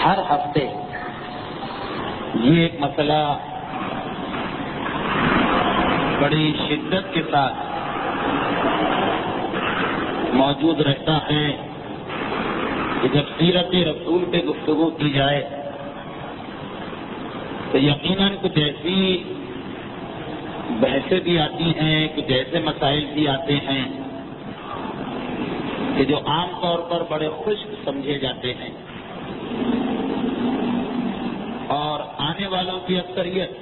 ہر ہفتے یہ ایک مسئلہ بڑی شدت کے ساتھ موجود رہتا ہے کہ جب سیرت رسول پہ گفتگو کی جائے تو یقیناً کچھ ایسی بحثیں بھی آتی ہیں، کچھ ایسے مسائل بھی آتے ہیں کہ جو عام طور پر بڑے خشک سمجھے جاتے ہیں، اور آنے والوں کی اکثریت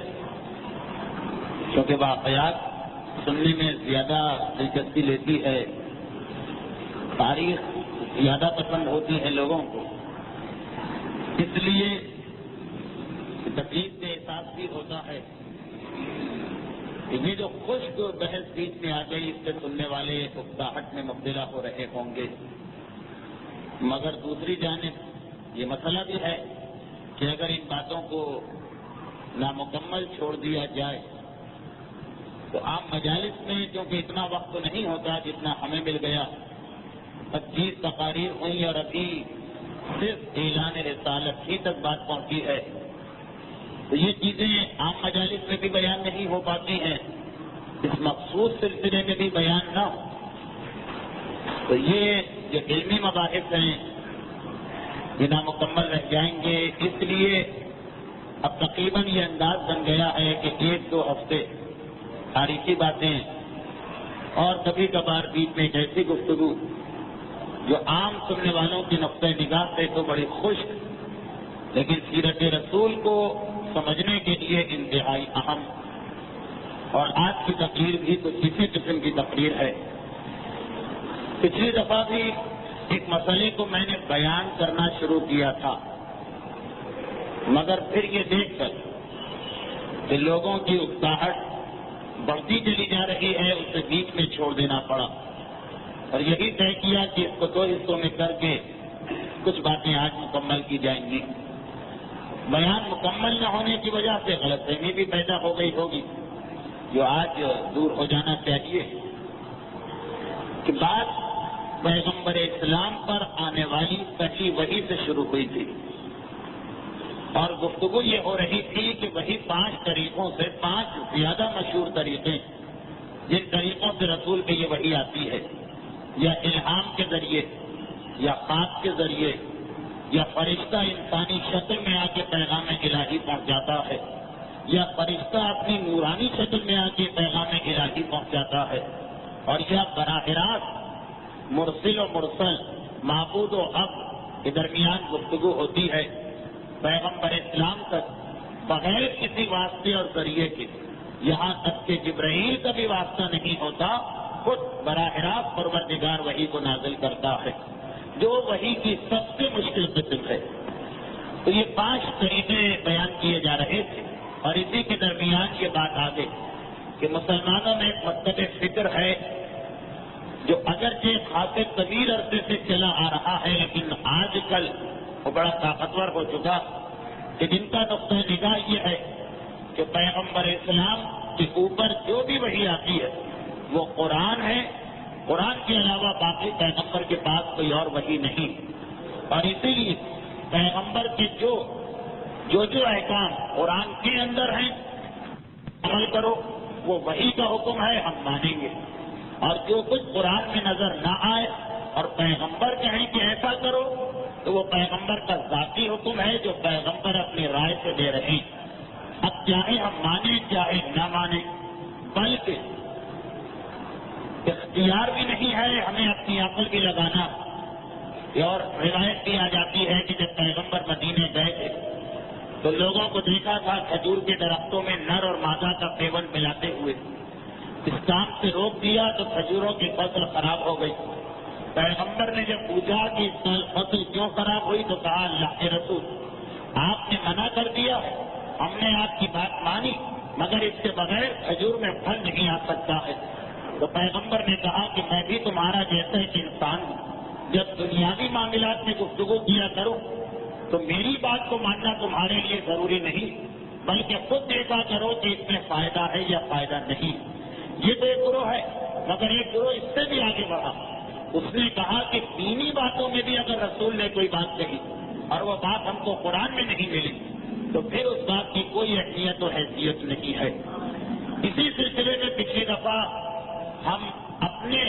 کیونکہ واقعات سننے میں زیادہ دلچسپی لیتی ہے، تاریخ زیادہ پسند ہوتی ہے لوگوں کو، اس لیے تکلیف سے احساس بھی ہوتا ہے کہ یہ جو خشک بحث بیچ میں آ گئی، اس سے سننے والے اکتاہٹ میں مبتلا ہو رہے ہوں گے، مگر دوسری جانب یہ مسئلہ بھی ہے کہ اگر ان باتوں کو نامکمل چھوڑ دیا جائے تو عام مجالس میں کیونکہ اتنا وقت نہیں ہوتا جتنا ہمیں مل گیا، 25 تقاریر ہوئی اور ابھی صرف اعلان رسالت ہی تک بات پہنچی ہے، تو یہ چیزیں عام مجالس میں بھی بیان نہیں ہو پاتی ہیں، اس مخصوص سلسلے میں بھی بیان نہ ہو تو یہ جو علمی مباحث ہیں یہ نامکمل رہ جائیں گے۔ اس لیے اب تقریباً یہ انداز بن گیا ہے کہ 1-2 ہفتے تاریخی باتیں اور کبھی کبھار بیچ میں ایک ایسی گفتگو جو عام سننے والوں کی نقطہ نگاہ سے تو بڑی خشک لیکن سیرت رسول کو سمجھنے کے لیے انتہائی اہم، اور آج کی تقریر بھی کچھ اسی قسم کی تقریر ہے۔ پچھلی دفعہ بھی ایک مسئلے کو میں نے بیان کرنا شروع کیا تھا، مگر پھر یہ دیکھ کر کہ لوگوں کی اکتاہٹ بڑھتی چلی جا رہی ہے، اسے بیچ میں چھوڑ دینا پڑا، اور یہی طے کیا کہ اس کو 2 حصوں میں کر کے کچھ باتیں آج مکمل کی جائیں گی۔ بیان مکمل نہ ہونے کی وجہ سے غلط فہمی بھی پیدا ہو گئی ہوگی، جو آج دور ہو جانا چاہیے کہ بات پیغمبر اسلام پر آنے والی پہلی وحی سے شروع ہوئی تھی، اور گفتگو یہ ہو رہی تھی کہ وہی 5 طریقوں سے 5 زیادہ مشہور طریقے جن طریقوں سے رسول پہ یہ وحی آتی ہے، یا الہام کے ذریعے، یا خواب کے ذریعے، یا فرشتہ انسانی شکل میں آ کے پیغام الہی پہنچاتا ہے، یا فرشتہ اپنی نورانی شکل میں آ کے پیغام الہی پہنچاتا ہے، اور یا براہ راست مرسل و مرسل، معبود و عبد کے درمیان گفتگو ہوتی ہے پیغمبر اسلام تک بغیر کسی واسطے اور ذریعے کے، یہاں تک کہ جبرائیل کا بھی واسطہ نہیں ہوتا، خود براہ راست پروردگار وحی کو نازل کرتا ہے، جو وحی کی سب سے مشکل قسم ہے۔ تو یہ 5 طریقے بیان کیے جا رہے تھے، اور اسی کے درمیان یہ بات آ گئی کہ مسلمانوں میں ایک مکتب فکر ہے جو اگرچہ خاصے طویل عرصے سے چلا آ رہا ہے، لیکن آج کل وہ بڑا طاقتور ہو چکا، کہ جن کا نقطہ نگاہ یہ ہے کہ پیغمبر اسلام کے اوپر جو بھی وحی آتی ہے وہ قرآن ہے، قرآن کے علاوہ باقی پیغمبر کے پاس کوئی اور وحی نہیں، اور اسی لیے پیغمبر کے جو احکام قرآن کے اندر ہیں عمل کرو، وہ وحی کا حکم ہے، ہم مانیں گے، اور جو کچھ قرآن میں نظر نہ آئے اور پیغمبر کہیں کہ ایسا کرو تو وہ پیغمبر کا ذاتی حکم ہے جو پیغمبر اپنی رائے سے دے رہے ہیں۔ اب چاہے ہم مانیں چاہے نہ مانیں، بلکہ اختیار بھی نہیں ہے ہمیں اپنی عقل بھی لگانا، اور روایت بھی آ جاتی ہے کہ جب پیغمبر مدینے گئے تھے تو لوگوں کو دیکھا تھا کھجور کے درختوں میں نر اور مادہ کا پیون ملاتے ہوئے، اس کام سے روک دیا تو کھجوروں کی فصل خراب ہو گئی۔ پیغمبر نے جب پوچھا کہ اس سال فصل کیوں خراب ہوئی تو کہا اللہ کے رسول آپ نے منع کر دیا، ہم نے آپ کی بات مانی، مگر اس کے بغیر کھجور میں پھل نہیں آ سکتا ہے۔ تو پیغمبر نے کہا کہ میں بھی تمہارا جیسا ایک انسان ہوں، جب دنیاوی معاملات میں گفتگو کیا کروں تو میری بات کو ماننا تمہارے لیے ضروری نہیں، بلکہ خود دیکھا کرو کہ اس میں فائدہ ہے یا فائدہ نہیں۔ یہ تو ایک گروہ ہے، مگر ایک گروہ اس سے بھی آگے بڑھا، اس نے کہا کہ دینی باتوں میں بھی اگر رسول نے کوئی بات کہی اور وہ بات ہم کو قرآن میں نہیں ملی تو پھر اس بات کی کوئی اہمیت و حیثیت نہیں ہے۔ اسی سلسلے میں پچھلی دفعہ ہم اپنے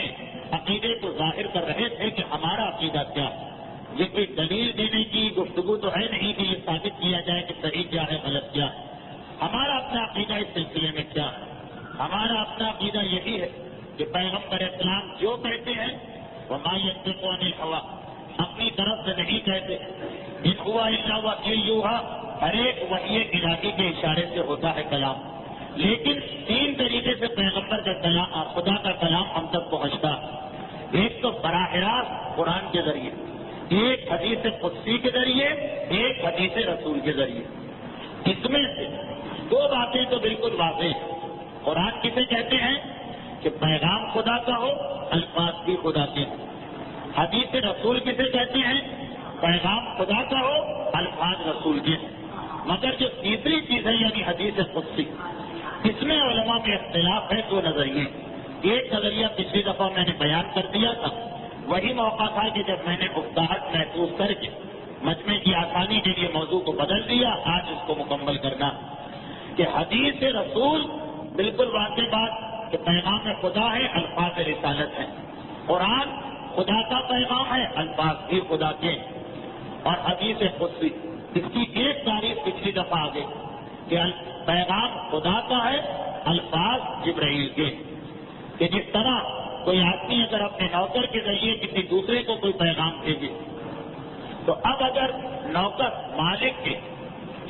عقیدے کو ظاہر کر رہے تھے کہ ہمارا عقیدہ کیا ہے۔ یہ کوئی دلیل دینے کی گفتگو تو ہے نہیں کہ یہ ثابت کیا جائے کہ صحیح کیا ہے غلط کیا ہے۔ ہمارا اپنا عقیدہ اس سلسلے میں کیا ہے؟ ہمارا اپنا عقیدہ یہی ہے کہ پیغمبر اسلام جو کہتے ہیں وہ ما ينطق عن الهوى، اپنی طرف سے نہیں کہتے، ان ہوا الا وحی یوحی، ہر ایک وحی الہی کے اشارے سے ہوتا ہے کلام، لیکن تین طریقے سے پیغمبر کا کلام اور خدا کا کلام ہم تک پہنچتا ہے۔ ایک تو براہ راست قرآن کے ذریعے، ایک حدیث قدسی کے ذریعے، ایک حدیث رسول کے ذریعے۔ اس میں سے دو باتیں تو بالکل واضح ہیں۔ قرآن کسے کہتے ہیں کہ پیغام خدا کا ہو، الفاظ بھی خدا کے ہوں۔ حدیث رسول کسے کہتے ہیں؟ پیغام خدا کا ہو، الفاظ رسول کے ہوں۔ مگر جو تیسری چیز ہے یعنی حدیث قدسی، اس میں علماء میں اختلاف ہے دو نظریے۔ ایک نظریہ پچھلی دفعہ میں نے بیان کر دیا تھا، وہی موقع تھا کہ جب میں نے افتاحت محسوس کر کے مجمع کی آسانی کے لیے موضوع کو بدل دیا، آج اس کو مکمل کرنا کہ حدیث رسول بالکل واضح بات کہ پیغام خدا ہے، الفاظ رسالت ہے۔ قرآن خدا کا پیغام ہے، الفاظ بھی خدا کے، اور حدیث قدسی اس کی ایک تعریف پچھلی دفعہ آ گئی کہ پیغام خدا کا ہے، الفاظ جبرائیل کے، کہ جس طرح کوئی آدمی اگر اپنے نوکر کے ذریعے کسی دوسرے کو کوئی پیغام بھیجے تو اب اگر نوکر مالک کے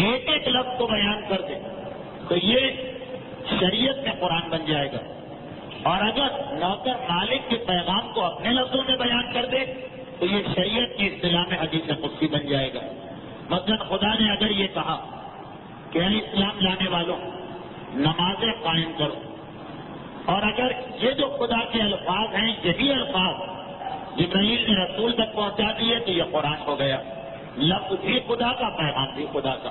ایک ایک لفظ کو بیان کر دے تو یہ شریعت میں قرآن بن جائے گا، اور اگر نوکر مالک کے پیغام کو اپنے لفظوں میں بیان کر دے تو یہ شریعت کی اصطلاح میں حدیث قدسی بن جائے گا۔ مثلا خدا نے اگر یہ کہا کہ اے اسلام لانے والوں نمازیں قائم کرو، اور اگر یہ جو خدا کے الفاظ ہیں یہی الفاظ جبرائیل نے رسول تک پہنچا دیے تو یہ قرآن ہو گیا، لفظ بھی خدا کا، پیغام بھی خدا کا۔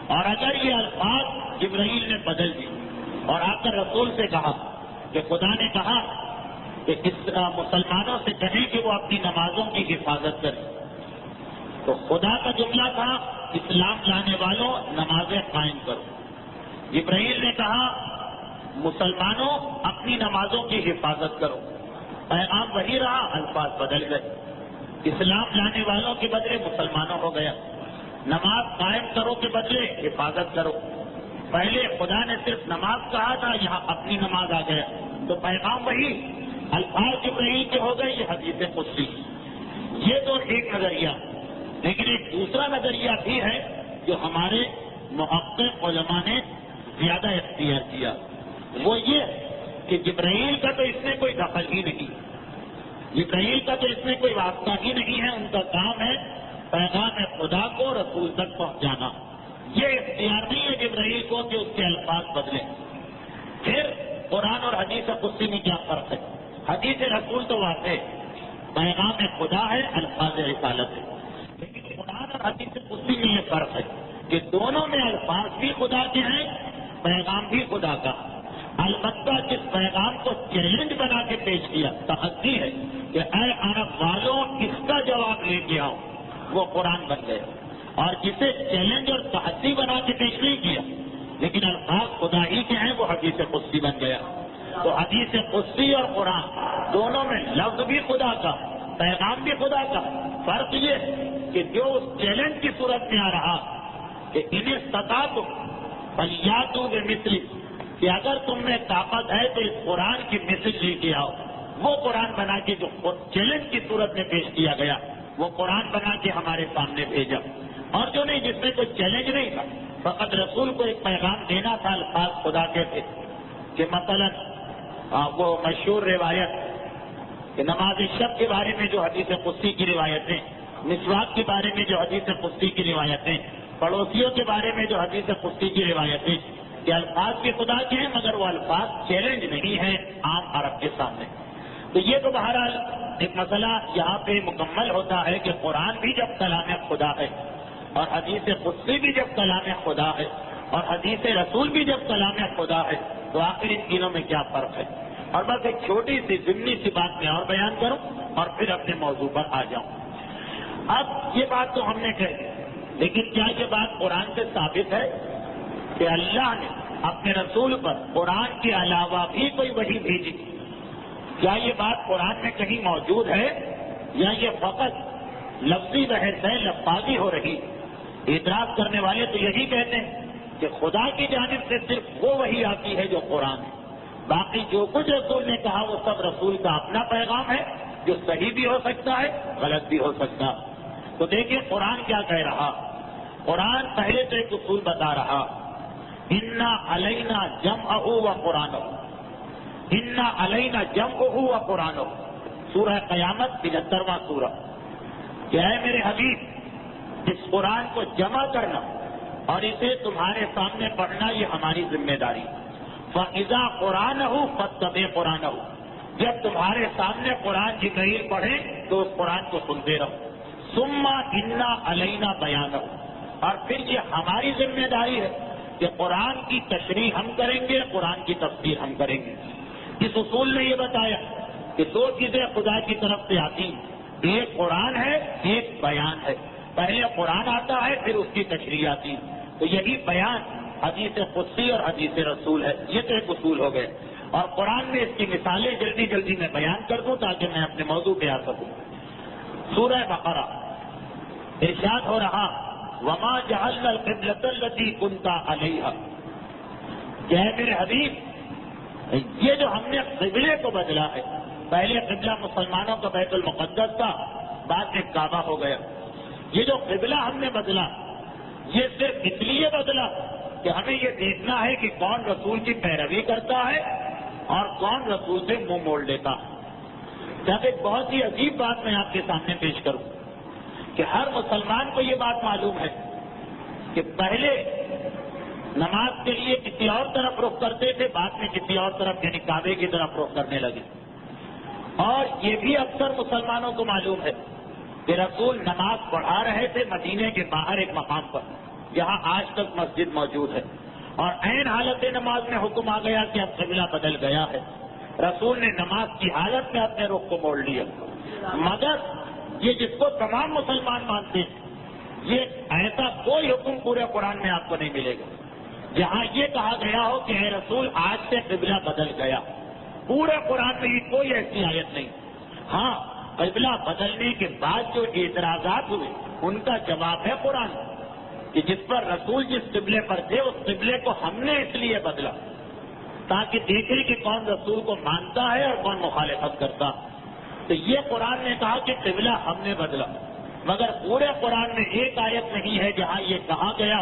اور اگر یہ الفاظ جبرائیل نے بدل دی اور آ کر رسول سے کہا کہ خدا نے کہا کہ اس مسلمانوں سے کہیں کہ وہ اپنی نمازوں کی حفاظت کریں، تو خدا کا جملہ تھا اسلام لانے والوں نمازیں قائم کرو، جبرائیل نے کہا مسلمانوں اپنی نمازوں کی حفاظت کرو، پیغام وہی رہا، الفاظ بدل گئے، اسلام لانے والوں کے بدلے مسلمانوں ہو گیا، نماز قائم کرو کے بدلے حفاظت کرو۔ پہلے خدا نے صرف نماز کہا تھا، یہاں اپنی نماز آ گیا تو پیغام وہی، الفاظ جبرائیل کے ہو گئے، یہ حدیث قدسی۔ یہ تو ایک نظریہ، لیکن ایک دوسرا نظریہ بھی ہے جو ہمارے محقق علماء نے زیادہ اختیار کیا، وہ یہ کہ جبرائیل کا تو اس میں کوئی دخل ہی نہیں، جبرائیل کا تو اس میں کوئی واسطہ ہی نہیں ہے، ان کا کام ہے پیغام خدا کو رسول تک پہنچانا، یہ اختیار نہیں ہے جبرائیل کو کہ اس کے الفاظ بدلیں۔ پھر قرآن اور حدیث قدسی میں کیا فرق ہے؟ حدیث رسول تو واضح ہے، پیغام خدا ہے، الفاظ رسالت ہے، لیکن قرآن اور حدیث قدسی میں یہ فرق ہے کہ دونوں میں الفاظ بھی خدا کے ہیں، پیغام بھی خدا کا۔ البتہ جس پیغام کو چیلنج بنا کے پیش کیا، تحدی ہے کہ اے عرب والوں اس کا جواب لے کے آؤ، وہ قرآن بن گیا، اور جسے چیلنج اور تحدی بنا کے پیش نہیں کیا لیکن الفاظ خدا ہی کے ہیں، وہ حدیث قدسی بن گیا۔ تو حدیث قدسی اور قرآن دونوں میں لفظ بھی خدا کا، پیغام بھی خدا کا، فرق یہ کہ جو اس چیلنج کی صورت میں آ رہا کہ انہیں استطاعت فلیاتوا بمثلہ، کہ اگر تم میں طاقت ہے تو اس قرآن کی مثل لے کے آؤ، وہ قرآن بنا کے جو چیلنج کی صورت میں پیش کیا گیا وہ قرآن بنا کے ہمارے سامنے بھیجا، اور جو نہیں جس میں کوئی چیلنج نہیں تھا، فقط رسول کو ایک پیغام دینا تھا، الفاظ خدا کے تھے، کہ مثلا وہ مشہور روایت کہ نماز شب کے بارے میں جو حدیث قدسی کی روایتیں، مسواک کے بارے میں جو حدیث قدسی کی روایتیں، پڑوسیوں کے بارے میں جو حدیث قدسی کی روایتیں، کہ الفاظ بھی خدا کے ہیں مگر وہ الفاظ چیلنج نہیں ہیں عام عرب کے سامنے۔ تو یہ تو بہرحال ایک مسئلہ یہاں پہ مکمل ہوتا ہے کہ قرآن بھی جب کلام خدا ہے اور حدیث قدسی بھی جب کلام خدا ہے اور حدیث رسول بھی جب کلام خدا ہے تو آخر ان تینوں میں کیا فرق ہے؟ اور بس ایک چھوٹی سی ضمنی سی بات میں اور بیان کروں اور پھر اپنے موضوع پر آ جاؤں۔ اب یہ بات تو ہم نے کہی، لیکن کیا یہ بات قرآن سے ثابت ہے کہ اللہ نے اپنے رسول پر قرآن کے علاوہ بھی کوئی وحی بھیجی؟ کیا یہ بات قرآن میں کہیں موجود ہے یا یہ فقط لفظی بحث ہے، لفاظی ہو رہی؟ اعتراض کرنے والے تو یہی کہتے ہیں کہ خدا کی جانب سے صرف وہ وحی آتی ہے جو قرآن ہے، باقی جو کچھ رسول نے کہا وہ سب رسول کا اپنا پیغام ہے، جو صحیح بھی ہو سکتا ہے، غلط بھی ہو سکتا۔ تو دیکھیں قرآن کیا کہہ رہا۔ قرآن پہلے تو ایک اصول بتا رہا، انا علینا جمعہ و قرآنہ، انا علینا جمعہ و قرآنہ، سورہ قیامت 75واں سورہ، کہ اے میرے حبیب اس قرآن کو جمع کرنا اور اسے تمہارے سامنے پڑھنا یہ ہماری ذمہ داری۔ فَإِذَا قُرْآنَهُ فَاتَّبِعْ قُرْآنَهُ، جب تمہارے سامنے قرآن جبرائیل پڑھے تو اس قرآن کو سنتے رہو۔ ثُمَّ إِنَّا عَلَيْنَا بَيَانَهُ، اور پھر یہ ہماری ذمہ داری ہے کہ قرآن کی تشریح ہم کریں گے، قرآن کی تفسیر ہم کریں گے۔ اس اصول نے یہ بتایا کہ دو چیزیں خدا کی طرف سے آتی ہیں، ایک قرآن ہے، ایک بیان ہے۔ پہلے قرآن آتا ہے، پھر اس کی تشریح آتی ہے۔ تو یہی بیان حدیث قدسی اور حدیث رسول ہے، یہ تو ایک اصول ہو گئے۔ اور قرآن میں اس کی مثالیں جلدی جلدی میں بیان کر دوں تاکہ میں اپنے موضوع پہ آ سکوں۔ سورہ بقرہ ارشاد ہو رہا، وما جعلنا القبلۃ التي كنت عليها، کہ اے میرے حبیب یہ جو ہم نے قبلے کو بدلا ہے، پہلے قبلہ مسلمانوں کا بیت المقدس تھا، بعد میں کعبہ ہو گیا۔ یہ جو قبلہ ہم نے بدلا یہ صرف اس لیے بدلا کہ ہمیں یہ دیکھنا ہے کہ کون رسول کی پیروی کرتا ہے اور کون رسول سے منہ موڑ لیتا ہے۔ جب ایک بہت ہی عجیب بات میں آپ کے سامنے پیش کروں کہ ہر مسلمان کو یہ بات معلوم ہے کہ پہلے نماز کے لیے کسی اور طرف رخ کرتے تھے، بعد میں کسی اور طرف یعنی کعبے کی طرف رخ کرنے لگے۔ اور یہ بھی اکثر مسلمانوں کو معلوم ہے کہ رسول نماز پڑھا رہے تھے مدینے کے باہر ایک مقام پر جہاں آج تک مسجد موجود ہے، اور عین حالت نماز میں حکم آ گیا کہ اب قبلہ بدل گیا ہے۔ رسول نے نماز کی حالت میں اپنے رخ کو موڑ لیا، مگر یہ جس کو تمام مسلمان مانتے ہیں، یہ ایسا کوئی حکم پورے قرآن میں آپ کو نہیں ملے گا جہاں یہ کہا گیا ہو کہ اے رسول آج سے قبلہ بدل گیا۔ پورے قرآن میں یہ کوئی ایسی آیت نہیں۔ ہاں، قبلہ بدلنے کے بعد جو اعتراضات ہوئے ان کا جواب ہے قرآن، کہ جس پر رسول جس قبلے پر تھے اس قبلے کو ہم نے اس لیے بدلا تاکہ دیکھیں کہ کون رسول کو مانتا ہے اور کون مخالفت کرتا۔ تو یہ قرآن نے کہا کہ قبلہ ہم نے بدلا، مگر پورے قرآن میں ایک آیت نہیں ہے جہاں یہ کہا گیا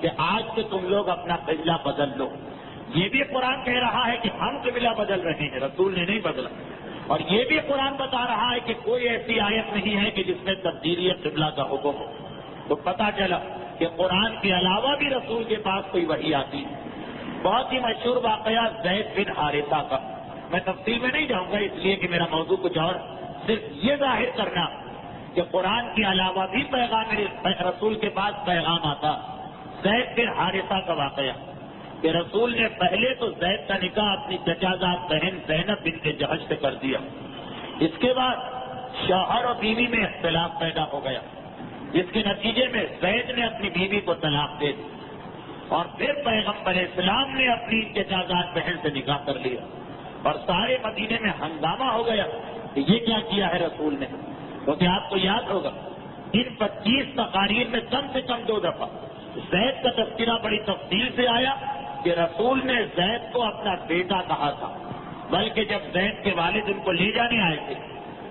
کہ آج سے تم لوگ اپنا قبلہ بدل لو۔ یہ بھی قرآن کہہ رہا ہے کہ ہم قبلہ بدل رہے ہیں، رسول نے نہیں بدلا۔ اور یہ بھی قرآن بتا رہا ہے کہ کوئی ایسی آیت نہیں ہے کہ جس میں تبدیلی قبلہ کا حکم ہو۔ تو پتہ چلا کہ قرآن کے علاوہ بھی رسول کے پاس کوئی وحی آتی ہے۔ بہت ہی مشہور واقعہ زید بن حارثہ کا، میں تفصیل میں نہیں جاؤں گا اس لیے کہ میرا موضوع کچھ اور، صرف یہ ظاہر کرنا کہ قرآن کے علاوہ بھی پیغام رسول کے پاس پیغام آتا۔ زید بن حارثہ کا واقعہ کہ رسول نے پہلے تو زید کا نکاح اپنی چچازاد بہن زینب بنت جحش سے کر دیا، اس کے بعد شوہر اور بیوی میں اختلاف پیدا ہو گیا، جس کے نتیجے میں زید نے اپنی بیوی کو طلاق دے دی، اور پھر پیغمبر اسلام نے اپنی چچازاد بہن سے نکاح کر لیا، اور سارے مدینے میں ہنگامہ ہو گیا کہ یہ کیا کیا ہے رسول نے۔ کیونکہ آپ کو یاد ہوگا ان 25 تقاریر میں کم سے کم 2 دفعہ زید کا تذکرہ بڑی تفصیل سے آیا کہ رسول نے زید کو اپنا بیٹا کہا تھا، بلکہ جب زید کے والد ان کو لے جانے آئے تھے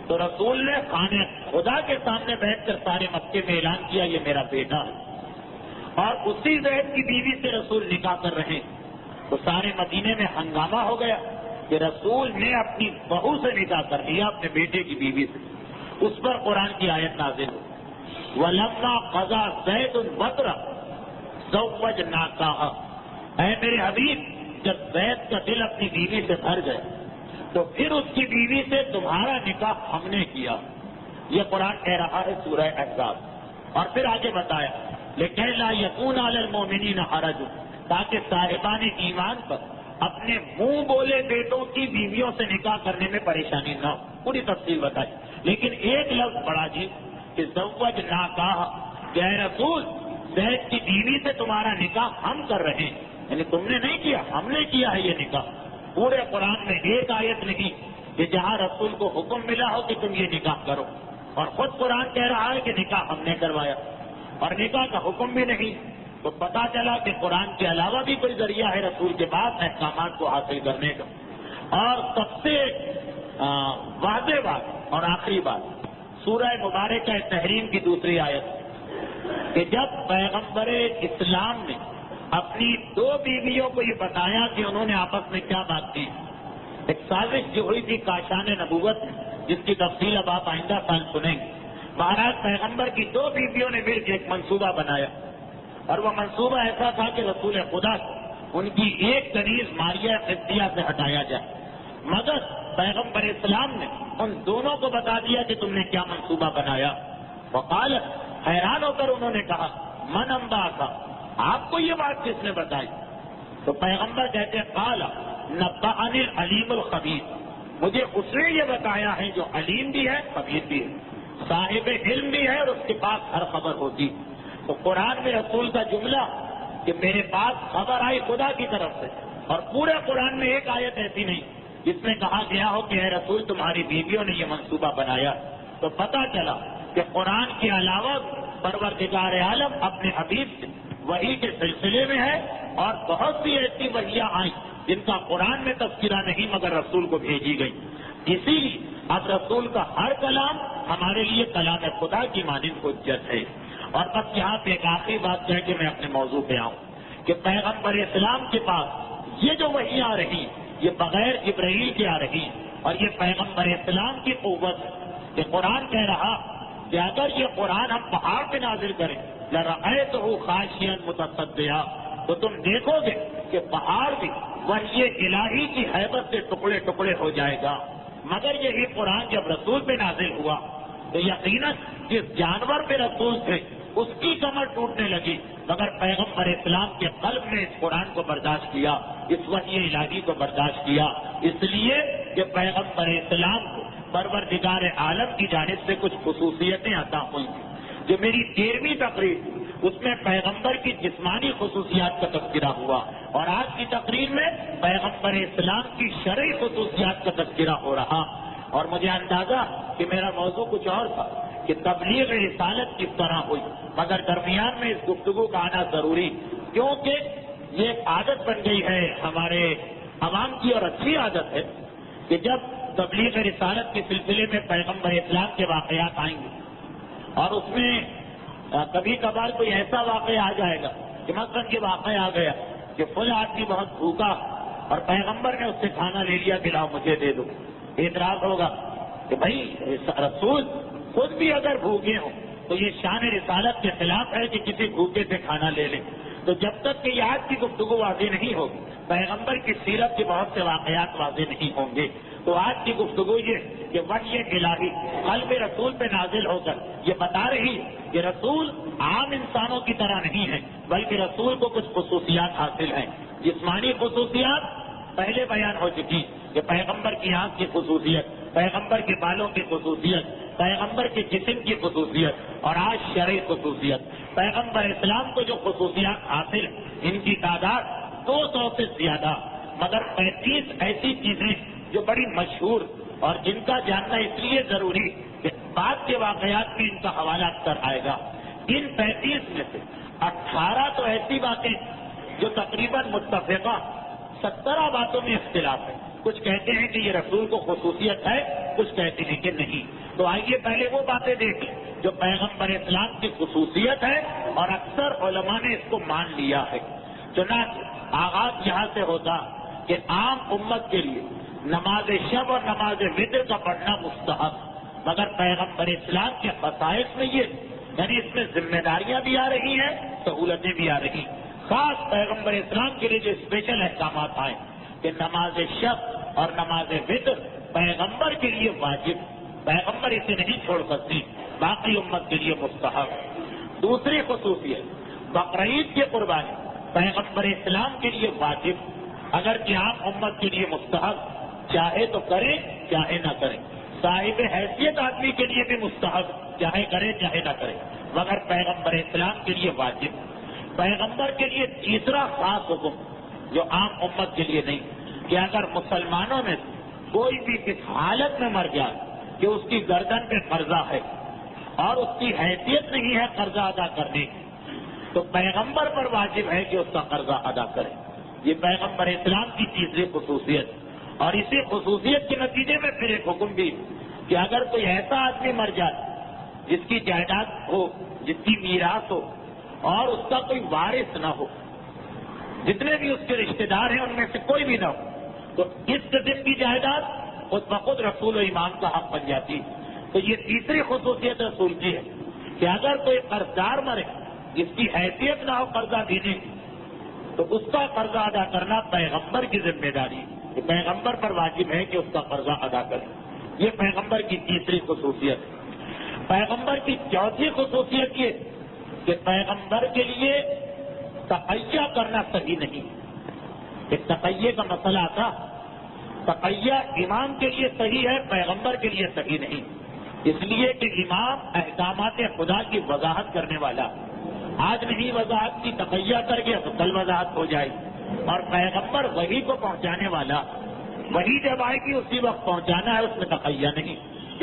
تو رسول نے خانہ خدا کے سامنے بیٹھ کر سارے مکے میں اعلان کیا یہ میرا بیٹا ہے، اور اسی زید کی بیوی سے رسول نکاح کر رہے ہیں۔ تو سارے مدینے میں ہنگامہ ہو گیا کہ رسول نے اپنی بہو سے نکاح کر لیا، اپنے بیٹے کی بیوی سے۔ اس پر قرآن کی آیت نازل ہوئی، وَلَمَّا قَضَىٰ زَيْدٌ وَطْرًا زَوَّجْنَاكَهَا، اے میرے حبیب جب زید کا دل اپنی بیوی سے بھر گیا تو پھر اس کی بیوی سے تمہارا نکاح ہم نے کیا۔ یہ قرآن کہہ رہا ہے سورہ احزاب۔ اور پھر آگے بتایا لیکن لا یکون علی المؤمنین حرج، تاکہ صاحبان ایمان پر اپنے منہ بولے بیٹوں کی بیویوں سے نکاح کرنے میں پریشانی نہ ہو۔ پوری تفصیل بتائی، لیکن ایک لفظ بڑا جی کہ زوجناکا، کہ اے رسول زید کی بیوی سے تمہارا نکاح ہم کر رہے ہیں، یعنی تم نے نہیں کیا، ہم نے کیا ہے یہ نکاح۔ پورے قرآن میں ایک آیت نہیں کہ جہاں رسول کو حکم ملا ہو کہ تم یہ نکاح کرو، اور خود قرآن کہہ رہا ہے کہ نکاح ہم نے کروایا، اور نکاح کا حکم بھی نہیں۔ تو پتہ چلا کہ قرآن کے علاوہ بھی کوئی ذریعہ ہے رسول کے پاس احکامات کو حاصل کرنے کا۔ اور سب سے واضح بات اور آخری بات، سورہ مبارکہ تحریم کی دوسری آیت، کہ جب پیغمبر اسلام نے اپنی دو بیویوں کو یہ بتایا کہ انہوں نے آپس میں کیا بات کی، ایک سازش جو ہوئی تھی کاشان نبوت میں، جس کی تفصیل اب آپ آئندہ سال سنیں گے۔ مہاراج پیغمبر کی دو بیویوں نے مل کے ایک منصوبہ بنایا، اور وہ منصوبہ ایسا تھا کہ رسول خدا ان کی ایک کنیز ماریہ قبطیہ سے ہٹایا جائے، مگر پیغمبر اسلام نے ان دونوں کو بتا دیا کہ تم نے کیا منصوبہ بنایا۔ وقال، حیران ہو کر انہوں نے کہا، من انباکا، آپ کو یہ بات کس نے بتائی؟ تو پیغمبر کہتے قال نبأنی العلیم الخبیر، مجھے اس نے یہ بتایا ہے جو علیم بھی ہے خبیر بھی ہے، صاحب علم بھی ہے اور اس کے پاس ہر خبر ہوتی۔ تو قرآن میں رسول کا جملہ کہ میرے پاس خبر آئی خدا کی طرف سے، اور پورے قرآن میں ایک آیت ایسی نہیں جس میں کہا گیا ہو کہ اے رسول تمہاری بیویوں نے یہ منصوبہ بنایا۔ تو پتہ چلا کہ قرآن کے علاوہ پروردگار عالم اپنے حبیب سے وحی کے سلسلے میں ہے، اور بہت سی ایسی وحیاں آئیں جن کا قرآن میں تذکرہ نہیں مگر رسول کو بھیجی گئی۔ اسی لیے اب رسول کا ہر کلام ہمارے لیے کلام خدا کی مانند حجت ہے۔ اور بس یہاں پہ ایک آخری بات کہہ کے میں اپنے موضوع پہ آؤں کہ پیغمبر اسلام کے پاس یہ جو وحی آ رہی یہ بغیر جبرائیل کے آ رہی، اور یہ پیغمبر اسلام کی قوت ہے کہ قرآن کہہ رہا کہ اگر یہ قرآن ہم پہاڑ پہ نازل کریں لرأیتہ خاشعا متصدعا، تو تم دیکھو گے کہ پہاڑ بھی وحی الہی کی ہیبت سے ٹکڑے ٹکڑے ہو جائے گا۔ مگر یہی قرآن جب رسول پہ نازل ہوا تو یقیناً جس جانور پہ رسول تھے اس کی کمر ٹوٹنے لگی، مگر پیغمبر اسلام کے قلب نے اس قرآن کو برداشت کیا، اس وحی الہی کو برداشت کیا، اس لیے کہ پیغمبر اسلام کو پروردگار عالم کی جانب سے کچھ خصوصیتیں عطا ہوئی تھیں۔ جو میری 13ویں تقریر اس میں پیغمبر کی جسمانی خصوصیات کا تذکرہ ہوا، اور آج کی تقریر میں پیغمبر اسلام کی شرعی خصوصیات کا تذکرہ ہو رہا۔ اور مجھے اندازہ کہ میرا موضوع کچھ اور تھا کہ تبلیغ رسالت کس طرح ہوئی، مگر درمیان میں اس گفتگو کا آنا ضروری، کیونکہ یہ ایک عادت بن گئی ہے ہمارے عوام کی، اور اچھی عادت ہے کہ جب تبلیغ رسالت کے سلسلے میں پیغمبر اسلام کے واقعات آئیں گے اور اس میں کبھی کبھار کوئی ایسا واقعہ آ جائے گا کہ مثلاً یہ واقعہ آ گیا کہ فلاں آدمی بہت بھوکا اور پیغمبر نے اس سے کھانا لے لیا کہ لاؤ مجھے دے دو، اعتراض ہوگا کہ بھائی رسول خود بھی اگر بھوکے ہوں تو یہ شان رسالت کے خلاف ہے کہ کسی بھوکے سے کھانا لے لیں۔ تو جب تک کہ آج کی گفتگو واضح نہیں ہوگی، پیغمبر کی سیرت کے بہت سے واقعات واضح نہیں ہوں گے، تو آج کی گفتگو یہ کہ وحی الہی قلب رسول پہ نازل ہو کر یہ بتا رہی کہ رسول عام انسانوں کی طرح نہیں ہے، بلکہ رسول کو کچھ خصوصیات حاصل ہیں۔ جسمانی خصوصیات پہلے بیان ہو چکی کہ پیغمبر کی آنکھ کی خصوصیت، پیغمبر کے بالوں کی خصوصیت، پیغمبر کے جسم کی خصوصیت، اور آج شرعی خصوصیت۔ پیغمبر اسلام کو جو خصوصیات حاصل ہیں ان کی تعداد 200 سے زیادہ، مگر 35 ایسی چیزیں جو بڑی مشہور اور جن کا جاننا اس لیے ضروری کہ بعد کے واقعات میں ان کا حوالہ اکثر آئے گا۔ ان 35 میں سے 18 تو ایسی باتیں جو تقریباً متفقہ، 17 باتوں میں اختلاف ہے۔ کچھ کہتے ہیں کہ یہ رسول کو خصوصیت ہے، کچھ کہتے ہیں کہ نہیں۔ تو آئیے پہلے وہ باتیں دیکھیں جو پیغمبر اسلام کی خصوصیت ہے اور اکثر علماء نے اس کو مان لیا ہے۔ چنانچہ آغاز یہاں سے ہوتا کہ عام امت کے لیے نماز شب اور نماز وتر کا پڑھنا مستحب، مگر پیغمبر اسلام کے خصائص میں یہ، یعنی اس میں ذمہ داریاں بھی آ رہی ہیں، سہولتیں بھی آ رہی ہیں۔ خاص پیغمبر اسلام کے لیے جو اسپیشل احکامات آئے کہ نماز شب اور نماز وتر پیغمبر کے لیے واجب، پیغمبر اسے نہیں چھوڑ سکتی، باقی امت کے لیے مستحب۔ دوسری خصوصیت بقرعید کی قربانی پیغمبر اسلام کے لیے واجب، اگر کہ عام امت کے لیے مستحب، چاہے تو کریں چاہے نہ کریں۔ صاحب حیثیت آدمی کے لیے بھی مستحب، چاہے کرے چاہے نہ کرے، مگر پیغمبر اسلام کے لیے واجب۔ پیغمبر کے لیے تیسرا خاص حکم جو عام امت کے لیے نہیں، کہ اگر مسلمانوں میں کوئی بھی اس حالت میں مر جائے کہ اس کی گردن پہ قرضہ ہے اور اس کی حیثیت نہیں ہے قرضہ ادا کرنے کی، تو پیغمبر پر واجب ہے کہ اس کا قرضہ ادا کرے۔ یہ پیغمبر اسلام کی تیسری خصوصیت، اور اسی خصوصیت کے نتیجے میں پھر ایک حکم بھی کہ اگر کوئی ایسا آدمی مر جائے جس کی جائیداد ہو، جس کی میراث ہو اور اس کا کوئی وارث نہ ہو، جتنے بھی اس کے رشتے دار ہیں ان میں سے کوئی بھی نہ ہو، تو اس قسم کی جائیداد خود بخود رسول و امام کا حق بن جاتی۔ تو یہ تیسری خصوصیت رسول کی ہے کہ اگر کوئی قرضدار مرے جس کی حیثیت نہ ہو قرضہ دینے کی، تو اس کا قرضہ ادا کرنا پیغمبر کی ذمہ داری ہے، کہ پیغمبر پر واجب ہے کہ اس کا قرضہ ادا کرے۔ یہ پیغمبر کی تیسری خصوصیت ہے۔ پیغمبر کی چوتھی خصوصیت یہ کہ پیغمبر کے لیے تقیہ کرنا صحیح نہیں۔ ایک تقیہ کا مسئلہ تھا، تقیہ امام کے لیے صحیح ہے، پیغمبر کے لیے صحیح نہیں، اس لیے کہ امام احکامات خدا کی وضاحت کرنے والا، آج نہیں وضاحت کی تقیہ کر گیا تو کل وضاحت ہو جائے، اور پیغمبر وحی کو پہنچانے والا، وحی جب آئے گی اسی وقت پہنچانا ہے، اس میں تقیہ نہیں۔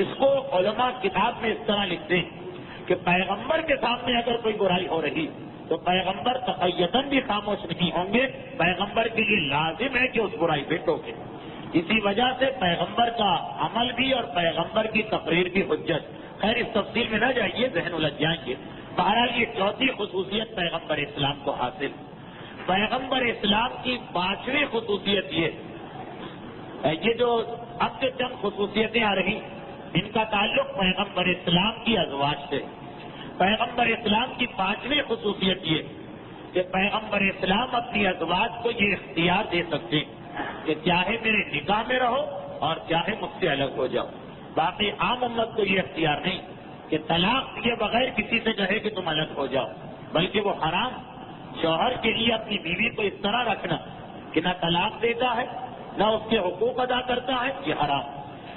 اس کو علماء کتاب میں اس طرح لکھتے ہیں کہ پیغمبر کے سامنے اگر کوئی برائی ہو رہی تو پیغمبر تقیتاً بھی خاموش نہیں ہوں گے، پیغمبر کے لیے لازم ہے کہ اس برائی پہ ٹوکے۔ اسی وجہ سے پیغمبر کا عمل بھی اور پیغمبر کی تقریر بھی حجت۔ خیر اس تفصیل میں نہ جائیے، ذہن الجھ جائیں گے۔ بہرحال یہ چوتھی خصوصیت پیغمبر اسلام کو حاصل۔ پیغمبر اسلام کی پانچویں خصوصیت یہ جو اب سے چند خصوصیتیں آ رہی ان کا تعلق پیغمبر اسلام کی ازواج سے۔ پیغمبر اسلام کی پانچویں خصوصیت یہ کہ پیغمبر اسلام اپنی ازواج کو یہ اختیار دے سکتے کہ چاہے میرے نکاح میں رہو اور چاہے مجھ سے الگ ہو جاؤ۔ باقی عام امت کو یہ اختیار نہیں کہ طلاق دیے بغیر کسی سے کہے کہ تم الگ ہو جاؤ، بلکہ وہ حرام شوہر کے لیے اپنی بیوی کو اس طرح رکھنا کہ نہ طلاق دیتا ہے نہ اس کے حقوق ادا کرتا ہے، یہ حرام۔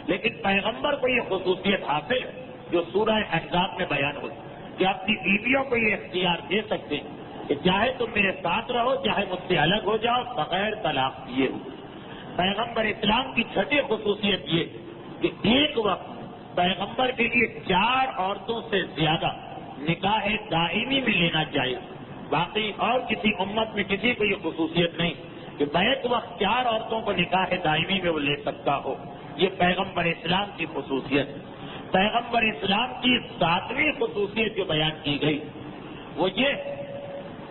لیکن پیغمبر کو یہ خصوصیت حاصل ہے جو سورہ احزاب میں بیان ہوئی کہ اپنی بیویوں کو یہ اختیار دے سکتے ہیں کہ چاہے تم میرے ساتھ رہو چاہے مجھ سے الگ ہو جاؤ بغیر طلاق دیے ہو۔ پیغمبر اسلام کی چھٹی خصوصیت یہ کہ ایک وقت پیغمبر کے لیے 4 عورتوں سے زیادہ نکاح دائمی میں لینا چاہیے۔ باقی اور کسی امت میں کسی کو یہ خصوصیت نہیں کہ بیک وقت 4 عورتوں کو نکاح دائمی میں وہ لے سکتا ہو۔ یہ پیغمبر اسلام کی خصوصیت۔ پیغمبر اسلام کی 7ویں خصوصیت جو بیان کی گئی وہ یہ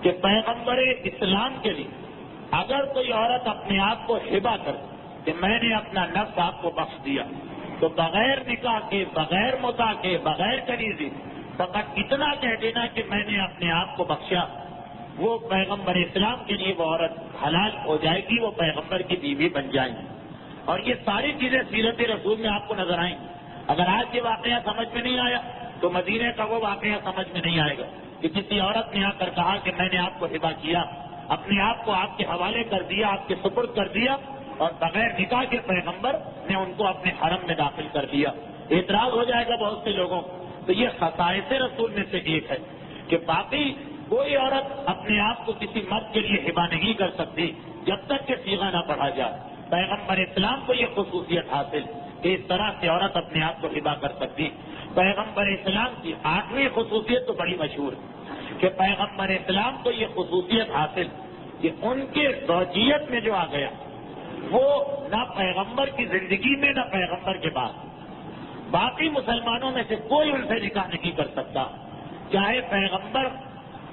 کہ پیغمبر اسلام کے لیے اگر کوئی عورت اپنے آپ کو ہبہ کر کہ میں نے اپنا نفس آپ کو بخش دیا، تو بغیر نکاح کے، بغیر متاع کے، بغیر کنیزی فقط اتنا کہہ دینا کہ میں نے اپنے آپ کو بخشا، وہ پیغمبر اسلام کے لیے وہ عورت حلال ہو جائے گی، وہ پیغمبر کی بیوی بن جائے گی۔ اور یہ ساری چیزیں سیرت رسول میں آپ کو نظر آئیں۔ اگر آج یہ واقعہ سمجھ میں نہیں آیا تو مدینے کا وہ واقعہ سمجھ میں نہیں آئے گا کہ کسی عورت نے آ کر کہا کہ میں نے آپ کو ہبہ کیا، اپنے آپ کو آپ کے حوالے کر دیا، آپ کے سپرد کر دیا، اور بغیر نکاح کے پیغمبر نے ان کو اپنے حرم میں داخل کر دیا۔ اعتراض ہو جائے گا بہت سے لوگوں۔ تو یہ خصائص رسول میں سے ایک ہے کہ باقی کوئی عورت اپنے آپ کو کسی مرد کے لیے ہبہ نہیں کر سکتی جب تک کہ صیغہ نہ پڑھا جائے۔ پیغمبر اسلام کو یہ خصوصیت حاصل کہ اس طرح سے عورت اپنے آپ کو ہبہ کر سکتی۔ پیغمبر اسلام کی 8ویں خصوصیت تو بڑی مشہور ہے کہ پیغمبر اسلام کو یہ خصوصیت حاصل کہ ان کے زوجیت میں جو آ گیا وہ نہ پیغمبر کی زندگی میں نہ پیغمبر کے بعد باقی مسلمانوں میں سے کوئی ان سے نکاح نہیں کر سکتا، چاہے پیغمبر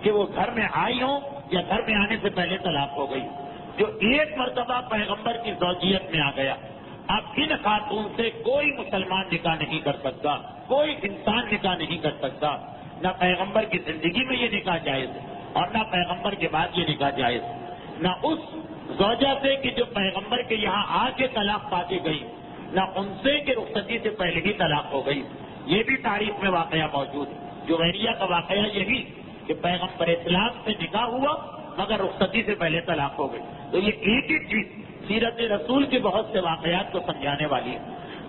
کہ وہ گھر میں آئی ہوں یا گھر میں آنے سے پہلے طلاق ہو گئی۔ جو ایک مرتبہ پیغمبر کی زوجیت میں آ گیا، اب ان خاتون سے کوئی مسلمان نکاح نہیں کر سکتا، کوئی انسان نکاح نہیں کر سکتا، نہ پیغمبر کی زندگی میں یہ نکاح جائز اور نہ پیغمبر کے بعد یہ نکاح جائز، نہ اس زوجہ سے کہ جو پیغمبر کے یہاں آ کے طلاق پا کے گئی، نہ ان سے کہ رخصتی سے پہلے ہی طلاق ہو گئی۔ یہ بھی تاریخ میں واقعہ موجود ہے۔ جویریہ کا واقعہ یہی کہ پیغمبر اسلام سے نکاح ہوا مگر رخصتی سے پہلے طلاق ہو گئی۔ تو یہ ایک ہی چیز سیرت رسول کے بہت سے واقعات کو سمجھانے والی ہے۔